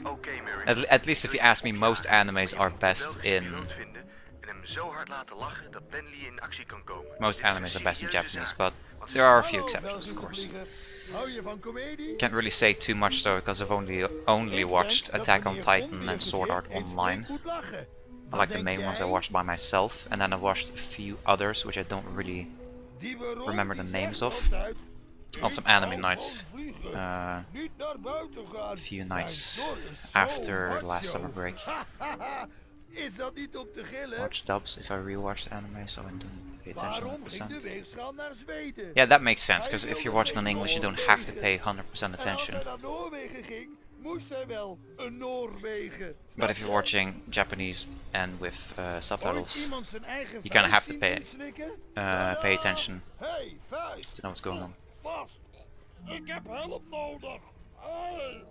[SPEAKER 10] Oké, Murray.
[SPEAKER 1] At least if you ask me, most animes are best in...
[SPEAKER 10] Vinden en hem zo hard laten lachen dat Bentley in actie kan komen.
[SPEAKER 1] Most animes are best in Japanese, but there are a few exceptions, of course.
[SPEAKER 7] Hou je van komedie?
[SPEAKER 1] Can't really say too much though, because I've only watched Attack on Titan and Sword Art Online. I like the main ones I watched by myself, and then I watched a few others which I don't really remember the names of. On some anime nights, a few nights after the last summer break.
[SPEAKER 7] Is dat niet om te gillen?
[SPEAKER 1] Watch dubs if I rewatched anime, so I don't pay attention
[SPEAKER 7] Waarom ging de
[SPEAKER 1] 100%.
[SPEAKER 7] weegschaal naar Zweden?
[SPEAKER 1] Yeah, that makes sense, because if you're watching on English, you don't have to pay 100% attention.
[SPEAKER 7] En als hij naar Noorwegen ging, moest hij wel een Noorwegen.
[SPEAKER 1] But if you're watching Japanese and with
[SPEAKER 7] Ooit
[SPEAKER 1] subtitles,
[SPEAKER 7] iemand zijn eigen
[SPEAKER 1] you kind of have to
[SPEAKER 7] vuist
[SPEAKER 1] pay
[SPEAKER 7] zien inslikken?
[SPEAKER 1] pay attention
[SPEAKER 7] Hey, vuist.
[SPEAKER 1] to know what's going on.
[SPEAKER 7] Vast. Ik heb hulp nodig. Hey.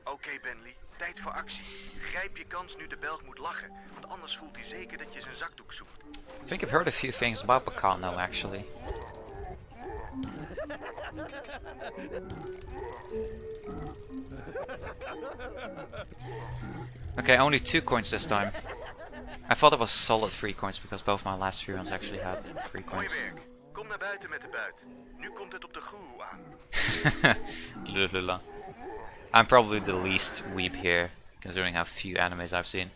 [SPEAKER 10] Oké, Bentley, tijd voor actie. Grijp je kans nu de Belg moet lachen, want anders anders voelt hij zeker dat je zijn zakdoek zoekt.
[SPEAKER 1] I think I've heard a few things about Bacano actually. Okay, only 2 coins this time. I thought it was solid 3 coins because both my last 3 runs actually had 3
[SPEAKER 10] Mooi
[SPEAKER 1] coins.
[SPEAKER 10] werk. Kom naar buiten met de buit. Nu komt het op de guru aan.
[SPEAKER 1] Lulula. I'm probably the least weeb here, considering how few animes I've seen.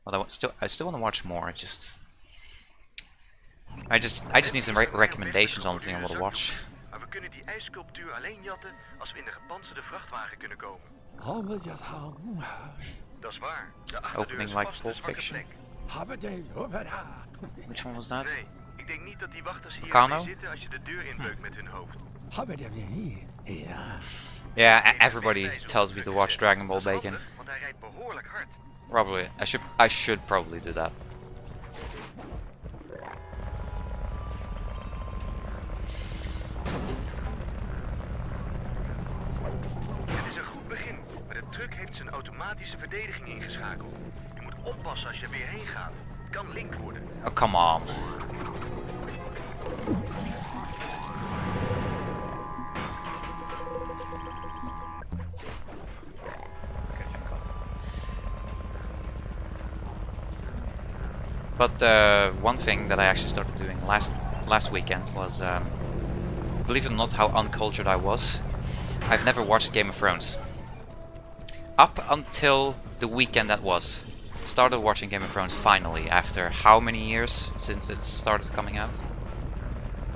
[SPEAKER 1] But I still want to watch more. I just need some recommendations on things I want to watch.
[SPEAKER 10] Maar we kunnen die ijssculptuur alleen jatten als we in de gepantserde vrachtwagen kunnen komen. Dat is waar. De achterdeur
[SPEAKER 1] Opening
[SPEAKER 10] is
[SPEAKER 1] like
[SPEAKER 10] vast
[SPEAKER 1] Pulp
[SPEAKER 10] de zwakke
[SPEAKER 1] Fiction.
[SPEAKER 10] plek.
[SPEAKER 1] Which one was that?
[SPEAKER 10] Nee, ik denk niet dat die wachters hier
[SPEAKER 1] Bacano?
[SPEAKER 10] alleen zitten als je de deur inbeukt met hun hoofd.
[SPEAKER 1] Yeah, everybody tells me to watch Dragon Ball Bacon.
[SPEAKER 10] Want hij rijdt behoorlijk hard.
[SPEAKER 1] Probably. I should probably do that.
[SPEAKER 10] Het is een goed begin, maar de truck heeft zijn automatische verdediging ingeschakeld. Je moet oppassen als je er weer heen gaat. Het kan link worden.
[SPEAKER 1] Oh, come on. But one thing that I actually started doing last weekend was, believe it or not, how uncultured I was. I've never watched Game of Thrones. Up until the weekend that was. Started watching Game of Thrones finally, after how many years since it started coming out?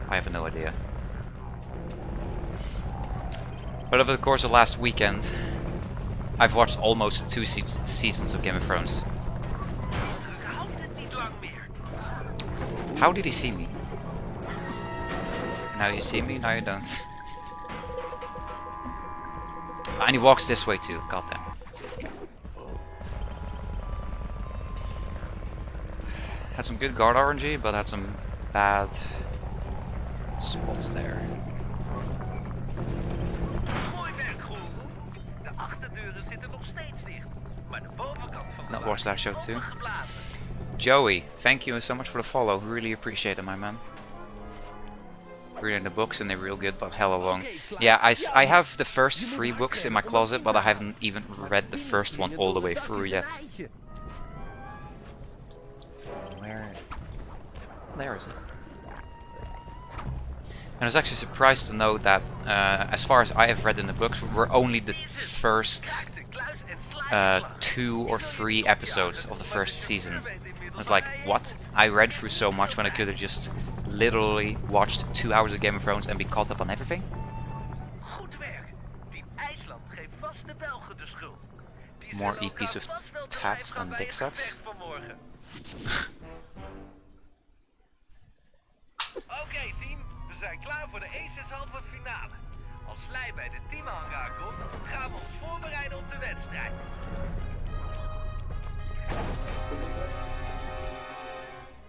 [SPEAKER 1] I have no idea. But over the course of last weekend, I've watched almost 2 seasons of Game of Thrones. How did he see me? Now you see me, now you don't. And he walks this way too, goddamn. Had some good guard RNG, but had some bad spots there.
[SPEAKER 3] Mooi werk, Groen. De achterdeuren zitten nog steeds dicht. Maar de bovenkant van de
[SPEAKER 1] Not watch that show
[SPEAKER 3] is
[SPEAKER 1] too.
[SPEAKER 3] opgeblazen.
[SPEAKER 1] Joey, thank you so much for the follow. Really appreciate it, my man. Reading the books and they're real good, but hella long. Yeah, I have the first 3 books in my closet, but I haven't even read the first one all the way through yet. Where is it? And I was actually surprised to know that, as far as I have read in the books, we're only the first 2 or 3 episodes of the first season. I was like, what? I read through so much when I could have just literally watched 2 hours of Game of Thrones and be caught up on everything?
[SPEAKER 3] Goed werk. Team IJsland geeft vast de Belgen de schuld. Die
[SPEAKER 1] More
[SPEAKER 3] zullen
[SPEAKER 1] EP's
[SPEAKER 3] elkaar
[SPEAKER 1] with
[SPEAKER 3] vast wel te
[SPEAKER 1] tats
[SPEAKER 3] lijf gaan
[SPEAKER 1] than
[SPEAKER 3] bij
[SPEAKER 1] dick
[SPEAKER 3] een
[SPEAKER 1] sucks.
[SPEAKER 3] gevecht vanmorgen. Oké, team, we zijn klaar voor de Aces halve finale. Als Sly bij de teamhangar komt, gaan we ons voorbereiden op de wedstrijd.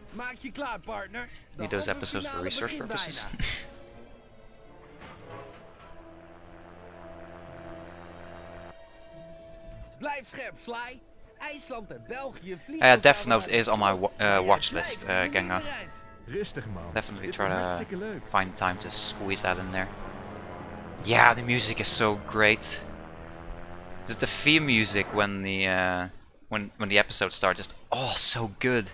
[SPEAKER 6] Maak je klaar, partner.
[SPEAKER 1] Need those episodes for research purposes.
[SPEAKER 6] Blijf scherp, Sly. IJsland en België vliegen.
[SPEAKER 1] Death Note is on my watch list, Genga.
[SPEAKER 2] Rustig man.
[SPEAKER 1] Definitely
[SPEAKER 2] Dit
[SPEAKER 1] try
[SPEAKER 2] wordt
[SPEAKER 1] to
[SPEAKER 2] hartstikke leuk.
[SPEAKER 1] find time to squeeze that in there. Yeah, the music is so great. Just the theme music when the when the episodes start, just so good.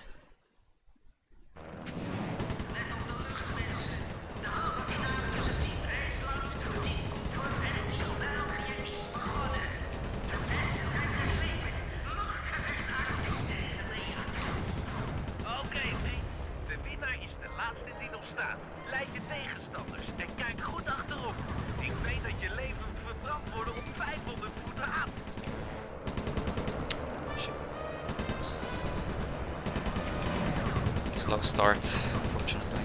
[SPEAKER 3] Oké, vriend. De winnaar is de laatste die nog staat. Leid je tegenstanders en kijk goed achterom. Ik weet dat je levend verbrand wordt op 500 voeten aan.
[SPEAKER 1] Slow start, fortunately.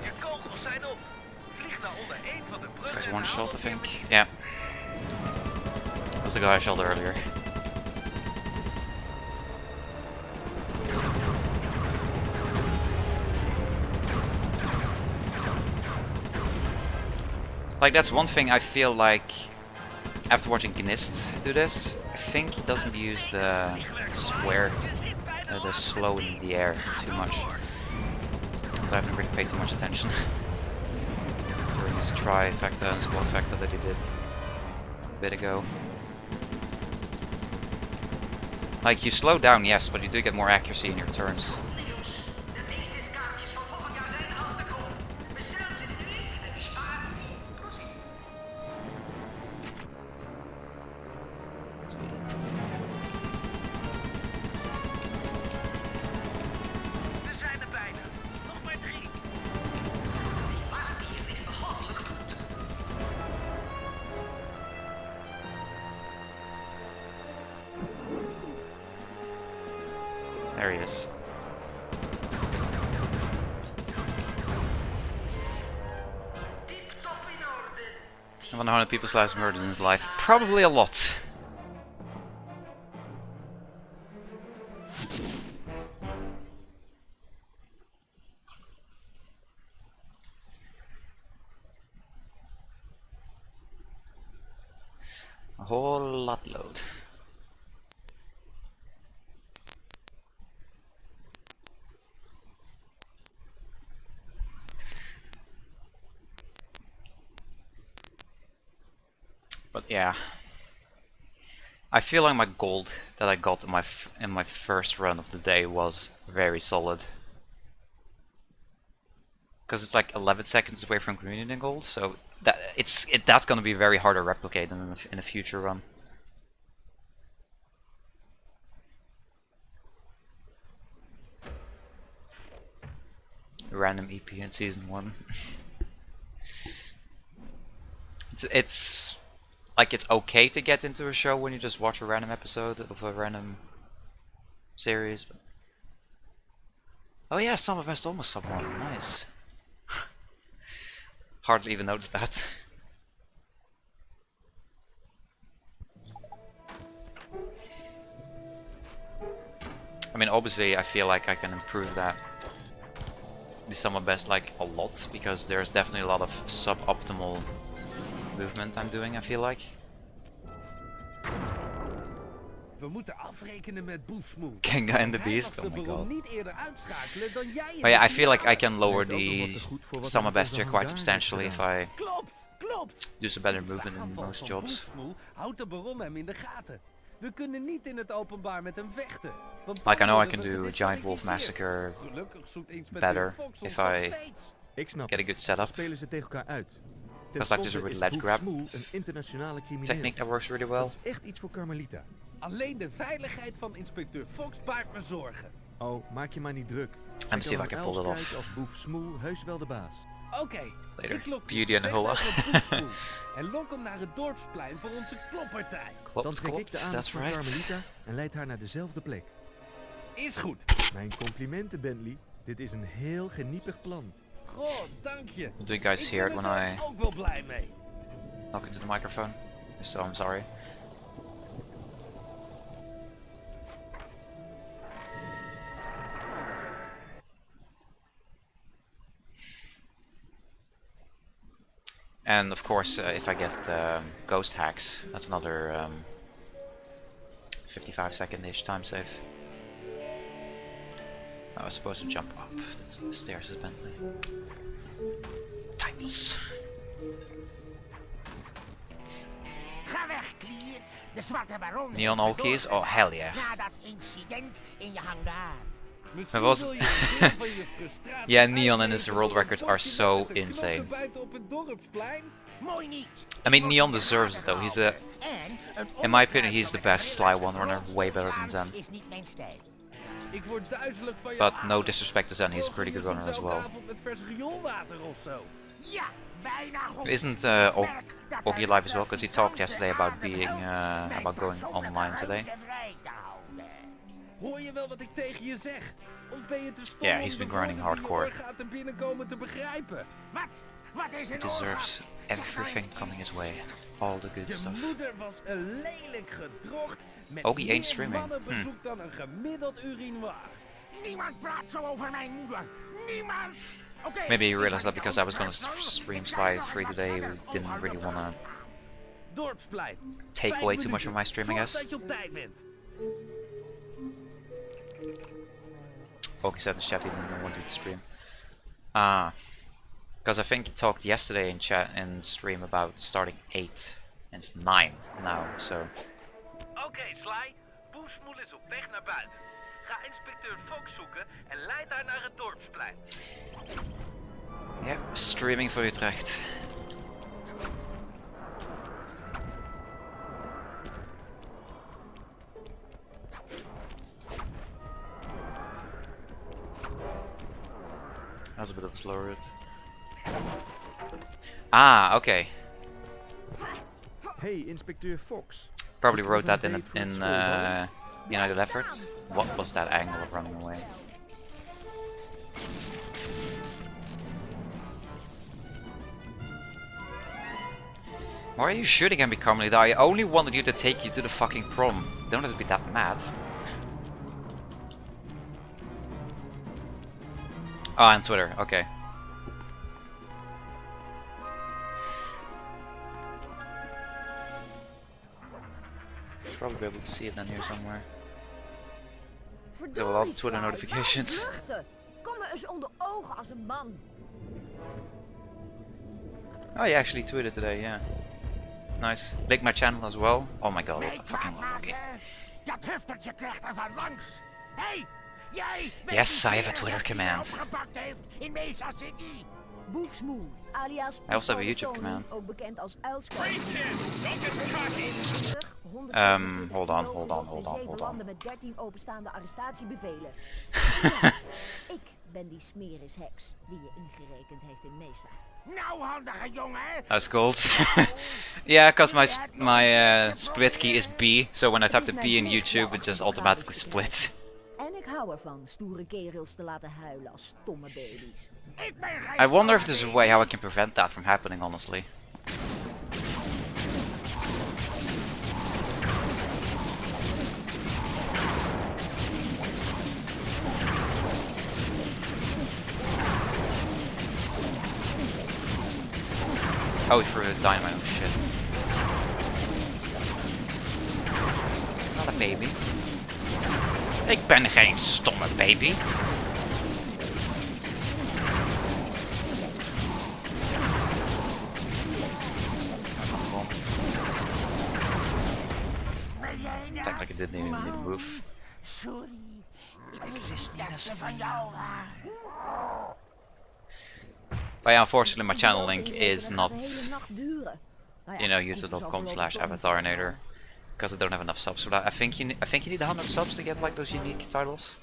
[SPEAKER 3] Je kogels zijn op. Vlieg naar onder één van de
[SPEAKER 1] This
[SPEAKER 3] bruggen.
[SPEAKER 1] guy's
[SPEAKER 3] en
[SPEAKER 1] one
[SPEAKER 3] haal
[SPEAKER 1] shot, I
[SPEAKER 3] op je
[SPEAKER 1] think.
[SPEAKER 3] manier.
[SPEAKER 1] Yeah. was the guy I shot earlier. Like, that's one thing I feel like after watching Gnist do this. I think he doesn't use the square, the slow in the air too much. But I haven't really paid too much attention during his trifecta and quadfecta that he did a bit ago. Like, you slow down, yes, but you do get more accuracy in your turns. There he is. I wonder how many people's lives murdered in his life. Probably a lot. A whole lot load. But yeah, I feel like my gold that I got in my first run of the day was very solid, because it's like 11 seconds away from green in gold, so that's gonna be very hard to replicate in a future run. Random EP in season 1. It's like, it's okay to get into a show when you just watch a random episode of a random series. But... oh yeah, some of us almost someone. Nice. Hardly even noticed that. I mean, obviously I feel like I can improve that, the summer best, like a lot, because there's definitely a lot of suboptimal movement I'm doing, I feel like.
[SPEAKER 6] We moeten afrekenen met Boesmoe.
[SPEAKER 1] Kenga and the Beast, oh my god. But yeah, I feel like I can lower the summer best here quite substantially if I do some better movement in most jobs.
[SPEAKER 6] Houdt de baron hem in de gaten. We kunnen niet in het openbaar met hem vechten.
[SPEAKER 1] Like, I know I can do a Giant Wolf Massacre better if I get a good setup. Because like, there's a really ledge grab technique that works really well.
[SPEAKER 2] Echt iets voor Carmelita.
[SPEAKER 6] Alleen de veiligheid van inspecteur Fox baart me zorgen.
[SPEAKER 2] Oh, maak je maar niet druk.
[SPEAKER 1] Let me see if I can pull it off.
[SPEAKER 2] Als boef Smoel heus wel de baas.
[SPEAKER 6] Oké, ik lok
[SPEAKER 1] Beauty and the Hulla.
[SPEAKER 6] en lok hem naar het dorpsplein voor onze kloppartij.
[SPEAKER 2] Dan trek ik de aandacht van Carmelita en leid haar naar dezelfde plek.
[SPEAKER 6] Is goed.
[SPEAKER 2] Mijn complimenten, Bentley. Dit is een heel geniepig plan.
[SPEAKER 6] Goh, dank je.
[SPEAKER 1] Do you guys hear it when I
[SPEAKER 6] ook wel blij mee.
[SPEAKER 1] knock into the microphone? If so, I'm sorry. And of course, if I get ghost hacks, that's another 55-second-ish time save. I was supposed to jump up the stairs at Bentley. Titles.
[SPEAKER 8] Ga weg, Klier. De zwarte baron.
[SPEAKER 1] Neon all keys? Oh, hell yeah.
[SPEAKER 8] Na dat incident in je hangar.
[SPEAKER 1] Yeah, Neon and his world records are so insane. I mean, Neon deserves it though. He's in my opinion, he's the best Sly one runner, way better than Zen. But no disrespect to Zen, he's a pretty good runner as well. Isn't Oggy alive as well? Because he talked yesterday about being about going online today.
[SPEAKER 6] Hoor je wel wat ik tegen je zeg? Of ben je te stom
[SPEAKER 1] Yeah, he's been grinding hardcore.
[SPEAKER 6] gaat er binnenkomen te begrijpen?
[SPEAKER 8] Wat? Wat is
[SPEAKER 1] He
[SPEAKER 8] een
[SPEAKER 1] deserves
[SPEAKER 8] oorlog?
[SPEAKER 1] everything coming his way. All the good
[SPEAKER 6] Je
[SPEAKER 1] stuff.
[SPEAKER 6] moeder was een lelijk gedrocht met
[SPEAKER 1] Ook die één
[SPEAKER 6] meer
[SPEAKER 1] streaming.
[SPEAKER 6] mannenbezoek dan een gemiddeld urinoir.
[SPEAKER 8] Niemand praat zo over mijn moeder. Niemand! Oké,
[SPEAKER 1] Maybe you
[SPEAKER 8] ik
[SPEAKER 1] realized
[SPEAKER 8] ga
[SPEAKER 1] that
[SPEAKER 8] niet
[SPEAKER 1] because I was gonna
[SPEAKER 8] overtuigen.
[SPEAKER 1] stream
[SPEAKER 8] Ik
[SPEAKER 1] Sly
[SPEAKER 8] blijf
[SPEAKER 1] 3
[SPEAKER 8] wat
[SPEAKER 1] today, we
[SPEAKER 8] zeggen.
[SPEAKER 1] didn't really wanna
[SPEAKER 6] Dorpsplein.
[SPEAKER 1] take
[SPEAKER 6] 5
[SPEAKER 1] away too much
[SPEAKER 6] minuten,
[SPEAKER 1] of my stream, I
[SPEAKER 6] zorg
[SPEAKER 1] guess.
[SPEAKER 6] dat je op tijd bent.
[SPEAKER 1] Okay, said in the chat he didn't want to do the stream. Ah, because I think he talked yesterday in chat and stream about starting 8, and it's 9 now. So
[SPEAKER 3] Oké, Sly. Poesmoel is op weg naar buiten. Ga inspecteur Fox zoeken en leid haar naar het dorpsplein.
[SPEAKER 1] yeah, streaming for Utrecht. That was a bit of a slow route. Ah, okay.
[SPEAKER 2] Hey, inspecteur Fox.
[SPEAKER 1] Probably wrote that in United Effort. What was that angle of running away? Why are you shooting at me, Carmelita? I only wanted you to take you to the fucking prom. Don't have to be that mad. Oh, and Twitter. Okay. Should probably be able to see it down here somewhere. There were a lot of Twitter notifications.
[SPEAKER 9] Kom me eens onder ogen als een man.
[SPEAKER 1] Oh, you actually tweeted today, yeah. Nice. Link my channel as well. Oh my god, I fucking love Loki.
[SPEAKER 8] Dat huftertje krijgt er van langs. Hey, jij bent
[SPEAKER 1] Yes,
[SPEAKER 8] die
[SPEAKER 1] I have a
[SPEAKER 8] kerel
[SPEAKER 1] Twitter
[SPEAKER 8] die
[SPEAKER 1] command.
[SPEAKER 8] mij opgepakt heeft in Mesa City.
[SPEAKER 9] Boefsmoel, alias
[SPEAKER 1] I also have a
[SPEAKER 9] Pistool
[SPEAKER 1] YouTube
[SPEAKER 9] Tony,
[SPEAKER 1] command.
[SPEAKER 9] ook bekend als Uilskuil.
[SPEAKER 1] Hold on.
[SPEAKER 9] landen met 13 openstaande arrestatiebevelen. Ik ben die smerisheks die je ingerekend heeft in Mesa.
[SPEAKER 8] Nou, handige jongen.
[SPEAKER 1] That's gold. Yeah, because my split key is B, so when I type the B in YouTube, it just automatically splits.
[SPEAKER 9] En ik hou ervan stoere kerels te laten huilen als stomme baby's.
[SPEAKER 8] Ik ben geen
[SPEAKER 1] I wonder if there's a way how I can prevent that from happening, honestly. Oh, he threw a dynamite, oh shit. Not a baby. Ik ben geen stomme baby. Technically didn't even need to move.
[SPEAKER 8] Sorry, ik wist dat ze van jou waren.
[SPEAKER 1] But yeah, unfortunately my channel link is
[SPEAKER 9] De
[SPEAKER 1] not,
[SPEAKER 9] hele nacht duren. Nou ja,
[SPEAKER 1] you know,
[SPEAKER 9] ik zal
[SPEAKER 1] youtube.com/avatarinator, because I don't have enough subs for that. I think you need 100 subs to get like those unique titles.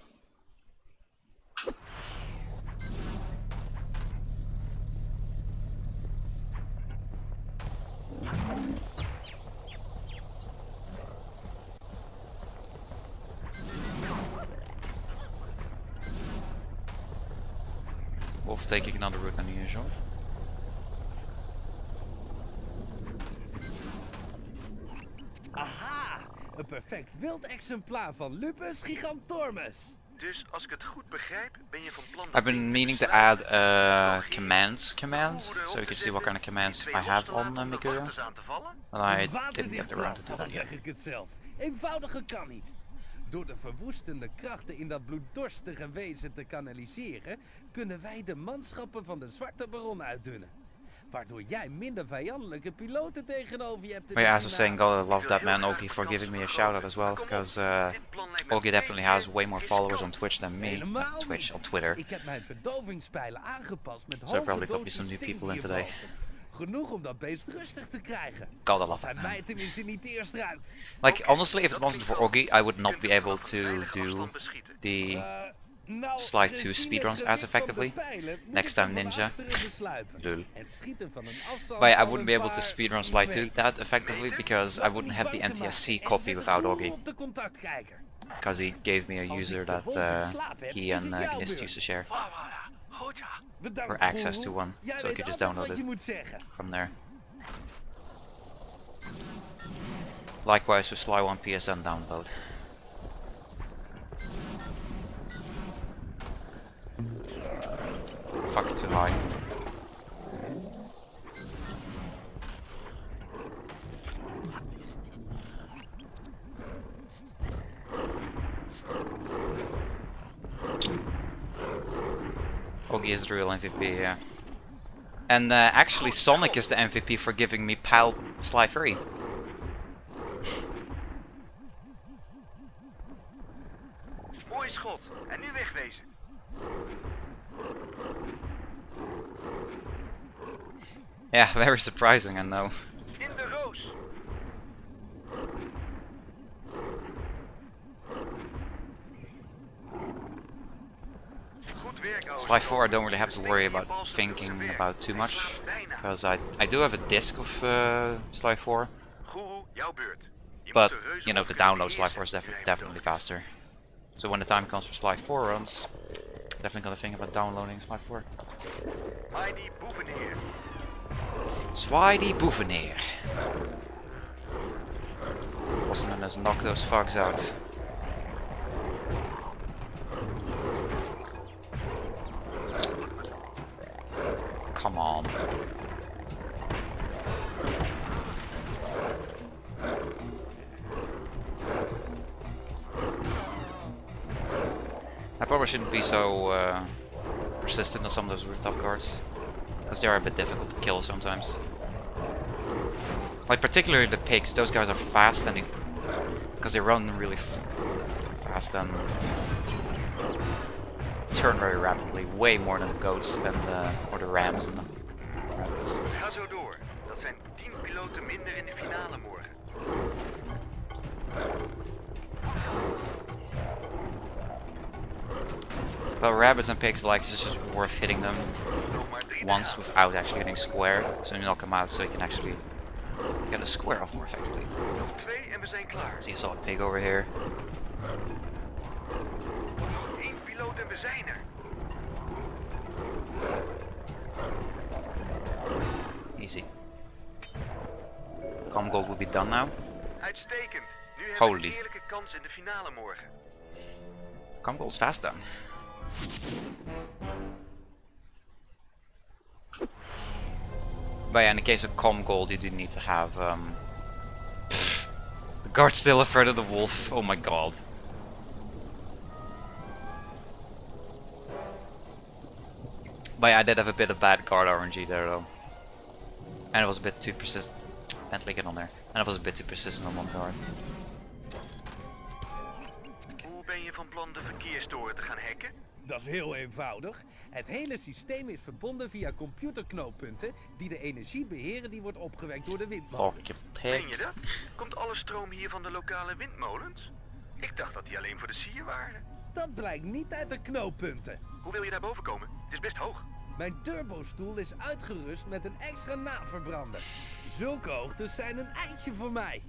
[SPEAKER 1] Wolf taking another route than usual.
[SPEAKER 6] Aha! Een perfect wild exemplaar van Lupus gigantormus.
[SPEAKER 10] Dus als ik het goed begrijp, ben je van plan...
[SPEAKER 1] I've been meaning to add a commands command, so you can see what kind of commands I have on Mikuyo. But I didn't get around to do that yet.
[SPEAKER 6] Zeg ik het zelf. Eenvoudiger kan niet. Door de verwoestende krachten in dat bloeddorstige wezen te kanaliseren, kunnen wij de manschappen van de Zwarte Baron uitdunnen. Waardoor jij minder vijandelijke piloten tegenover je hebt.
[SPEAKER 1] But yeah, as I was saying, gotta love that man Ogi for giving me a shout out as well, because Ogi definitely has way more followers on Twitch than me. Not Twitch, on Twitter.
[SPEAKER 6] Ik heb mijn verdovingspijlen aangepast met
[SPEAKER 1] So probably could be some new people in today.
[SPEAKER 6] Genoeg om dat beest rustig te krijgen.
[SPEAKER 1] Gotta
[SPEAKER 6] Als
[SPEAKER 1] love
[SPEAKER 6] hij
[SPEAKER 1] that man.
[SPEAKER 6] mij tenminste niet eerst ruikt.
[SPEAKER 1] Like, honestly, if it wasn't for Ogi, I would not be able to do the Sly 2 speedruns as effectively. Next time Ninja. Lul. But yeah, I wouldn't be able to speedrun Sly 2 that effectively because I wouldn't have the NTSC copy without Ogi. Because he gave me a user that he and Gnist used to share.
[SPEAKER 6] Bedankt,
[SPEAKER 1] or access to
[SPEAKER 6] Guru.
[SPEAKER 1] one,
[SPEAKER 6] Jij
[SPEAKER 1] so you
[SPEAKER 6] weet
[SPEAKER 1] can just
[SPEAKER 6] altijd
[SPEAKER 1] download
[SPEAKER 6] wat je
[SPEAKER 1] it
[SPEAKER 6] moet zeggen.
[SPEAKER 1] from there. Likewise with Sly 1 PSN download. Fucking too high. Oggy is the real MVP, yeah. And actually Sonic is the MVP for giving me PAL Sly free.
[SPEAKER 10] Mooi schot. En nu wegwezen.
[SPEAKER 1] Yeah, very surprising, I know.
[SPEAKER 10] In de roos. Goed werk, ouwe.
[SPEAKER 1] Sly 4 I don't really have to worry about thinking about too much, because I do have a disc of Sly 4,
[SPEAKER 10] Guru, jouw beurt. Je
[SPEAKER 1] but
[SPEAKER 10] moet de reuzen
[SPEAKER 1] you know the
[SPEAKER 10] kunnen
[SPEAKER 1] download Sly 4 is
[SPEAKER 10] beheersen.
[SPEAKER 1] definitely faster. So when the time comes for Sly 4 runs, definitely gonna think about downloading Sly 4.
[SPEAKER 10] Mighty Boeveneer.
[SPEAKER 1] Swidey Boeveneer. Also known as knock those fucks out. Come on. I probably shouldn't be so persistent on some of those rooftop cards, because they are a bit difficult to kill sometimes. Like particularly the pigs, those guys are fast and because they run really fast and turn very rapidly, way more than the goats and or the rams and the rabbits.
[SPEAKER 10] Ga zo door. Dat zijn 10 piloten minder in de finale morgen.
[SPEAKER 1] Well, rabbits and pigs, like, it's just worth hitting them
[SPEAKER 10] Nog maar 3
[SPEAKER 1] once without actually hitting square, so you knock them out so you can actually get a square off more effectively.
[SPEAKER 10] Nog 2 en we zijn klaar.
[SPEAKER 1] See a solid pig over here.
[SPEAKER 10] Nog 1 piloot en we zijn er.
[SPEAKER 1] Easy. Calm gold will be done now.
[SPEAKER 10] Uitstekend. Nu hebben we
[SPEAKER 1] Holy.
[SPEAKER 10] een eerlijke kans in de finale morgen.
[SPEAKER 1] Calm gold's fast done. But yeah, in the case of calm gold, you do need to have the guard still afraid of the wolf. Oh my god. But yeah, I did have a bit of bad guard RNG there though. And it was a bit too persistent. Bentley, get on there. And it was a bit too persistent on one guard.
[SPEAKER 10] Hoe ben je van plan de verkeerstoren te gaan hacken?
[SPEAKER 6] Dat is heel eenvoudig. Het hele systeem is verbonden via computerknooppunten die de energie beheren die wordt opgewekt door de windmolens.
[SPEAKER 1] Fuck you
[SPEAKER 10] Meen je
[SPEAKER 1] pig.
[SPEAKER 10] dat? Komt alle stroom hier van de lokale windmolens? Ik dacht dat die alleen voor de sier waren.
[SPEAKER 6] Dat blijkt niet uit de knooppunten.
[SPEAKER 10] Hoe wil je daar boven komen? Het is best hoog.
[SPEAKER 6] Mijn turbostoel is uitgerust met een extra naverbrander. Zulke hoogtes zijn een eitje voor mij.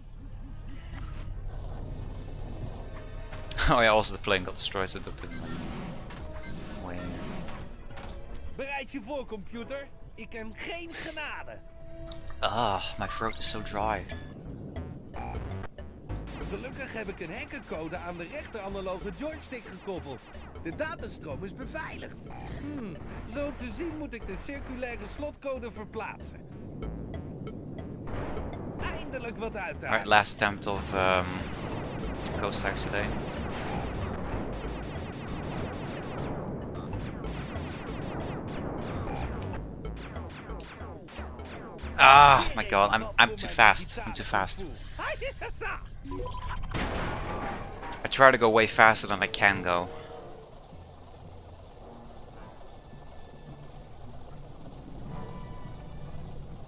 [SPEAKER 1] Oh yeah, also the plane got destroyed, so that didn't way.
[SPEAKER 6] Bereid je voor, computer. Ik ken geen genade.
[SPEAKER 1] Ah, my throat is so dry.
[SPEAKER 6] Gelukkig heb ik een hackercode aan de rechter analoge joystick gekoppeld. De datastroom is beveiligd. Zo te zien moet ik de circulaire slotcode verplaatsen. Eindelijk wat
[SPEAKER 1] Alright,
[SPEAKER 6] uithalen.
[SPEAKER 1] last attempt of ghost hacks today. Ah, my god, I'm too fast. I'm too fast. I try to go way faster than I can go.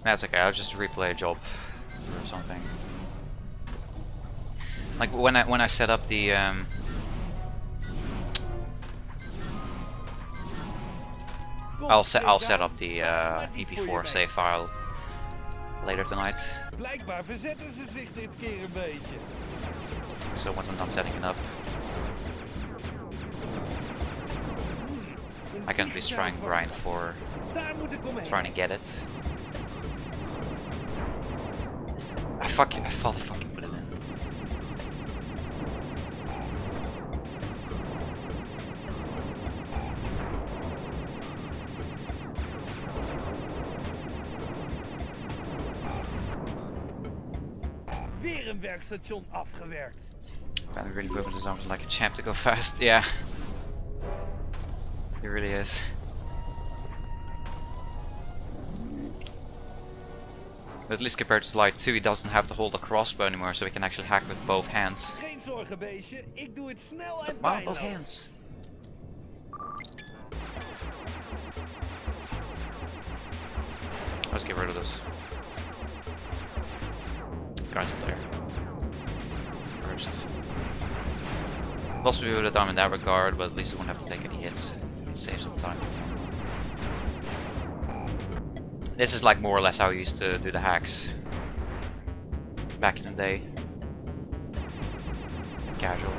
[SPEAKER 1] That's okay, I'll just replay a job or something. Like when I set up the I'll set up the EP4 save file later tonight.
[SPEAKER 6] Blijkbaar verzetten ze zich dit keer een beetje.
[SPEAKER 1] So once I'm done setting it up. I can at least try and grind for
[SPEAKER 6] Daar moet ik omheen.
[SPEAKER 1] trying to get it. I thought I fucking put it in.
[SPEAKER 6] Weer een werkstation afgewerkt.
[SPEAKER 1] Man, really moving his arms like a champ to go fast. Yeah. He really is. But at least compared to Slide 2, he doesn't have to hold a crossbow anymore, so he can actually hack with both hands.
[SPEAKER 6] Geen zorgen, beestje. Ik doe het snel en
[SPEAKER 1] Wow, both
[SPEAKER 6] pijnloos.
[SPEAKER 1] hands. Let's get rid of this. Guys up there. First. Possibly would have done in that regard, but at least he won't have to take any hits. Save some time. This is like more or less how I used to do the hacks back in the day. Casual.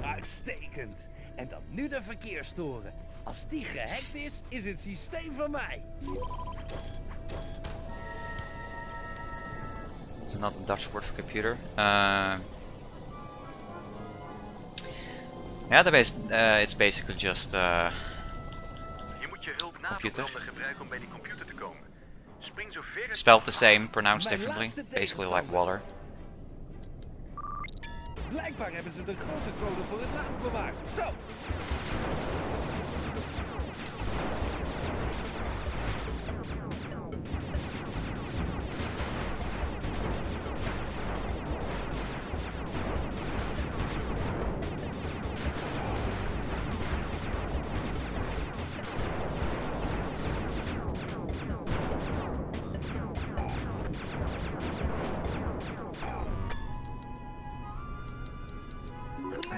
[SPEAKER 6] Uitstekend. En dan nu de verkeerstoren. Als die gehackt is, is het systeem van mij.
[SPEAKER 1] This is not a Dutch word for computer. Yeah, it's basically just
[SPEAKER 10] Je moet je hulp na
[SPEAKER 1] computer.
[SPEAKER 10] verbranden gebruiken om bij die computer te komen. Spring zo ver als
[SPEAKER 1] spelled the same, pronounced differently. Basically like water.
[SPEAKER 6] Blijkbaar hebben ze de grote code voor het laatst bewaard. Zo!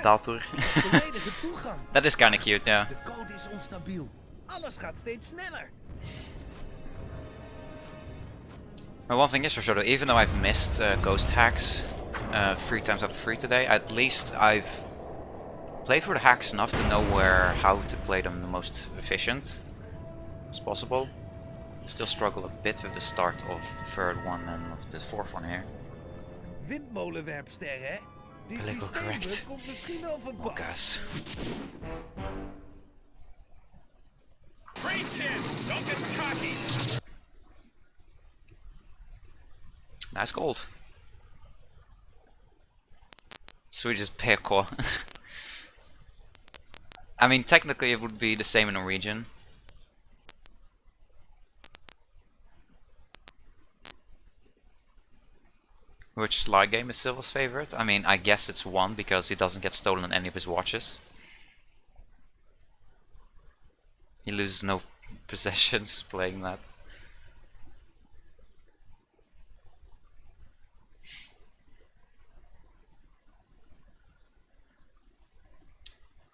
[SPEAKER 1] Dator.
[SPEAKER 6] Volledige toegang.
[SPEAKER 1] That is kinda cute, yeah.
[SPEAKER 6] De code is onstabiel. Alles gaat steeds sneller.
[SPEAKER 1] But one thing is for sure though, even though I've missed ghost hacks 3 times out of 3 today, at least I've played through the hacks enough to know how to play them the most efficient as possible. Still struggle a bit with the start of the third one and of the fourth one here.
[SPEAKER 6] Windmolenwerpster, hè? Die
[SPEAKER 1] Political correct.
[SPEAKER 6] systeem komt misschien wel van pas.
[SPEAKER 1] Gas.
[SPEAKER 5] Don't get cocky.
[SPEAKER 1] Nice gold. Swedish peko. I mean, technically it would be the same in Norwegian. Which slide game is Silva's favorite? I mean, I guess it's 1 because he doesn't get stolen on any of his watches. He loses no possessions playing that.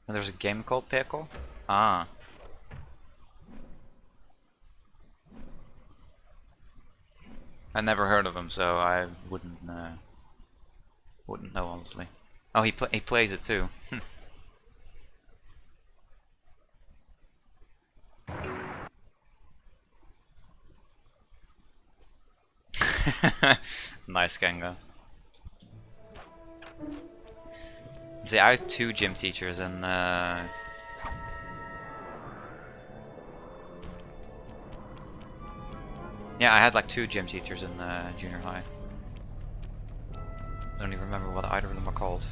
[SPEAKER 1] And there's a game called Peko? Ah. I never heard of him, so I wouldn't know honestly. Oh, he plays it too. Nice Genga. See, I had 2 gym teachers and yeah, I had like 2 gym teachers in junior high. I don't even remember what either of them were called.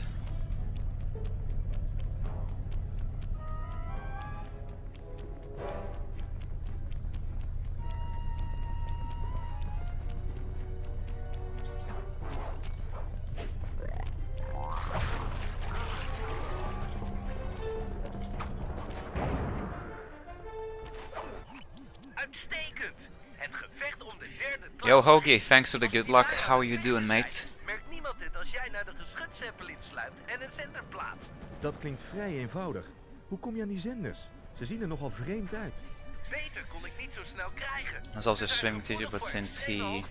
[SPEAKER 3] Uitstekend! Het gevecht om de derde plaats.
[SPEAKER 1] Yo Hoagie, thanks for the good luck. How are you doing, mate?
[SPEAKER 3] Merkt niemand dit als jij naar de geschutzeppelin sluipt en een zender plaatst?
[SPEAKER 2] Dat klinkt vrij eenvoudig. Hoe kom je aan die zenders? Ze zien er nogal vreemd uit.
[SPEAKER 3] Beter kon ik niet zo snel krijgen.
[SPEAKER 1] I was also a swimming teacher, but since he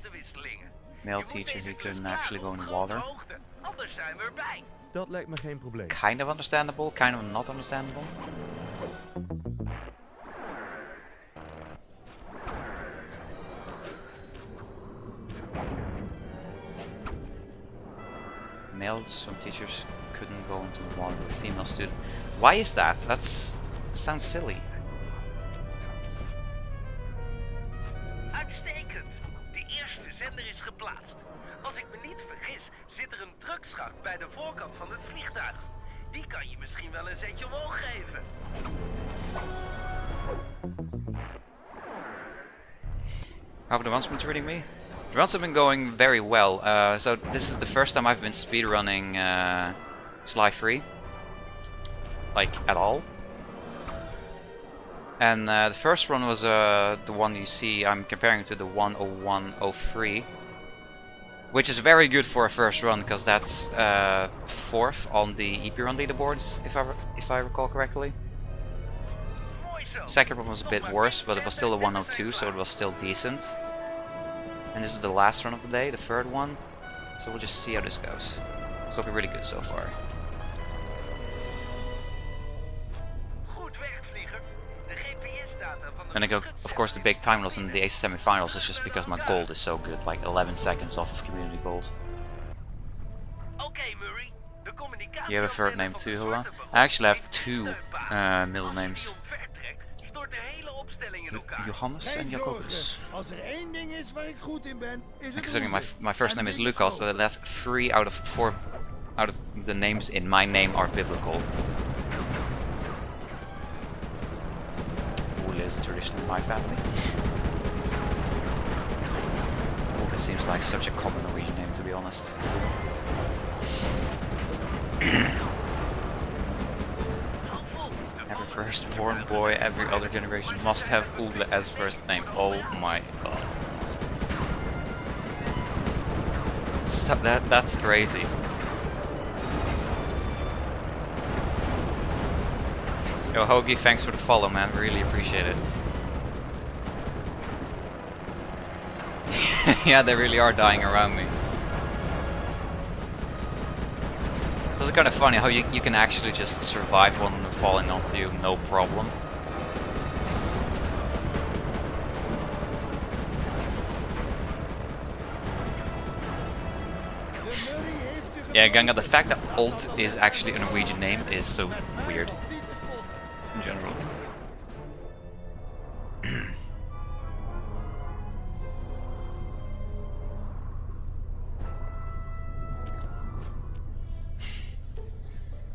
[SPEAKER 1] male teacher, he couldn't actually go in the water.
[SPEAKER 3] anders zijn we erbij.
[SPEAKER 2] Dat lijkt me geen probleem.
[SPEAKER 1] Kind of understandable, kind of not understandable. Male swim teachers couldn't go into the water with a female student. Why is that? That sounds silly.
[SPEAKER 3] Uitstekend. De eerste zender is geplaatst. Als ik me niet vergis, zit er een drukschacht bij de voorkant van het vliegtuig. Die kan je misschien wel een zetje omhoog geven.
[SPEAKER 1] How have the runs been treating me? The runs have been going very well. So this is the first time I've been speedrunning Sly 3. Like, at all. And the first run was the one you see. I'm comparing it to the 10103. Which is very good for a first run, because that's 4th on the EP run leaderboards, if I recall correctly. Second one was a bit worse, but it was still a 102, so it was still decent. And this is the last run of the day, the third one. So we'll just see how this goes. It's looking really good so far. And I go, of course, the big time loss in the Ace semi-finals is just because my gold is so good, like 11 seconds off of community gold. You have a third name too, Hula? I actually have 2 middle names. Johannes and Jacobus. Considering my first name is Lucas, so that's 3 out of 4 out of the names in my name are biblical. Ule is a tradition in my family. Ule seems like such a common Norwegian name, to be honest. Every firstborn boy, every other generation must have Ule as first name. Oh my god. So that's crazy. Yo Hoagie, thanks for the follow, man. Really appreciate it. Yeah, they really are dying around me. It's kind of funny how you can actually just survive one of them falling onto you, no problem. Yeah, Ganga, the fact that Alt is actually a Norwegian name is so weird. In general.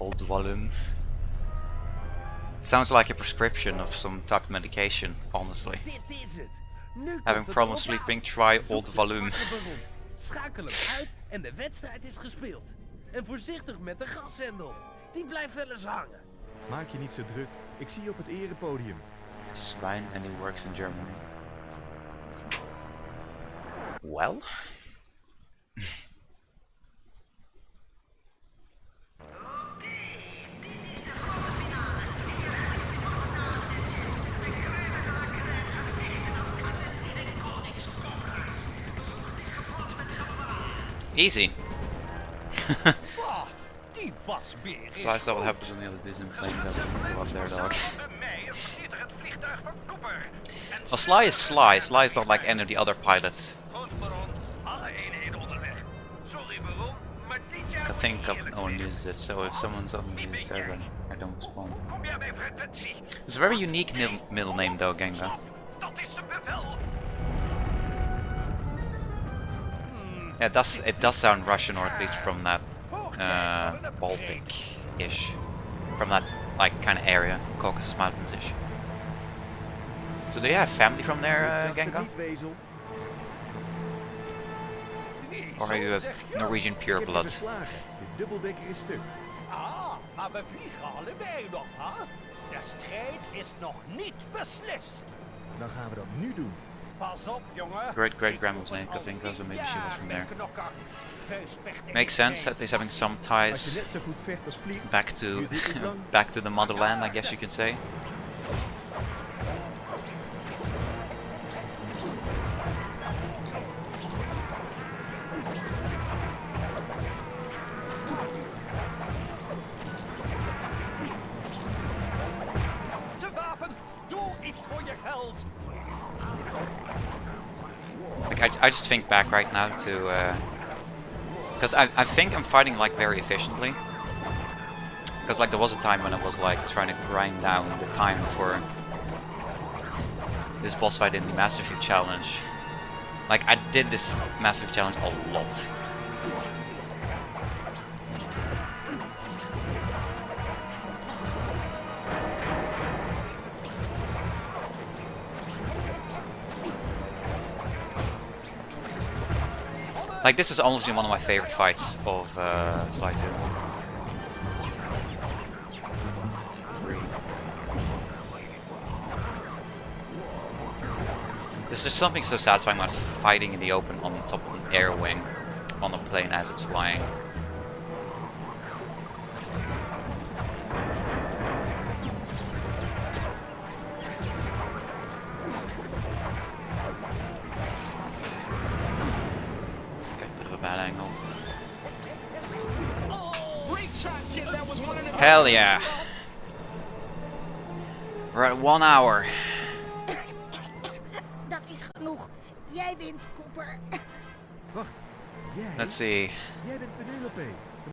[SPEAKER 1] Old volume. Sounds like a prescription of some type of medication, honestly. Having problems sleeping, try Old volume.
[SPEAKER 6] Schakel hem uit en de wedstrijd is gespeeld. En voorzichtig met de gashendel. Die blijft wel eens hangen.
[SPEAKER 2] Maak je niet zo druk. Ik zie je op het erepodium.
[SPEAKER 1] Swine and he works in Germany. Well? Easy. Sly saw what happens when the other dudes in planes have to go up their dog. Well, Sly is Sly. Sly is not like any of the other pilots. I think no one uses it, so if someone suddenly says it, I don't respond. It's a very unique middle name though, Genga. Yeah, it does sound Russian, or at least from that Baltic-ish, from that like kind of area, Caucasus Mountains-ish. So do you have family from there, Genga? Or are you a Norwegian pure blood?
[SPEAKER 5] Ah, maar we vliegen allebei nog, hè? De strijd is nog niet beslist.
[SPEAKER 2] Dan gaan we dat nu doen.
[SPEAKER 5] Pas op, jongen.
[SPEAKER 1] Great-great-grandma's name, I think, so maybe she was from there. Makes sense that he's having some ties back to the motherland, I guess you could say. Like, I just think back right now to... Because I think I'm fighting, like, very efficiently. Because, like, there was a time when I was, like, trying to grind down the time for this boss fight in the Massive Challenge. Like, I did this Massive Challenge a lot. Like, this is honestly one of my favorite fights of Sly 2. There's just something so satisfying about fighting in the open on top of an air wing on a plane as it's flying. Hell yeah. We're at 1 hour.
[SPEAKER 9] Dat is genoeg. Jij wint, Cooper.
[SPEAKER 2] Wacht, jij?
[SPEAKER 1] Let's see.
[SPEAKER 2] Jij bent Penelope.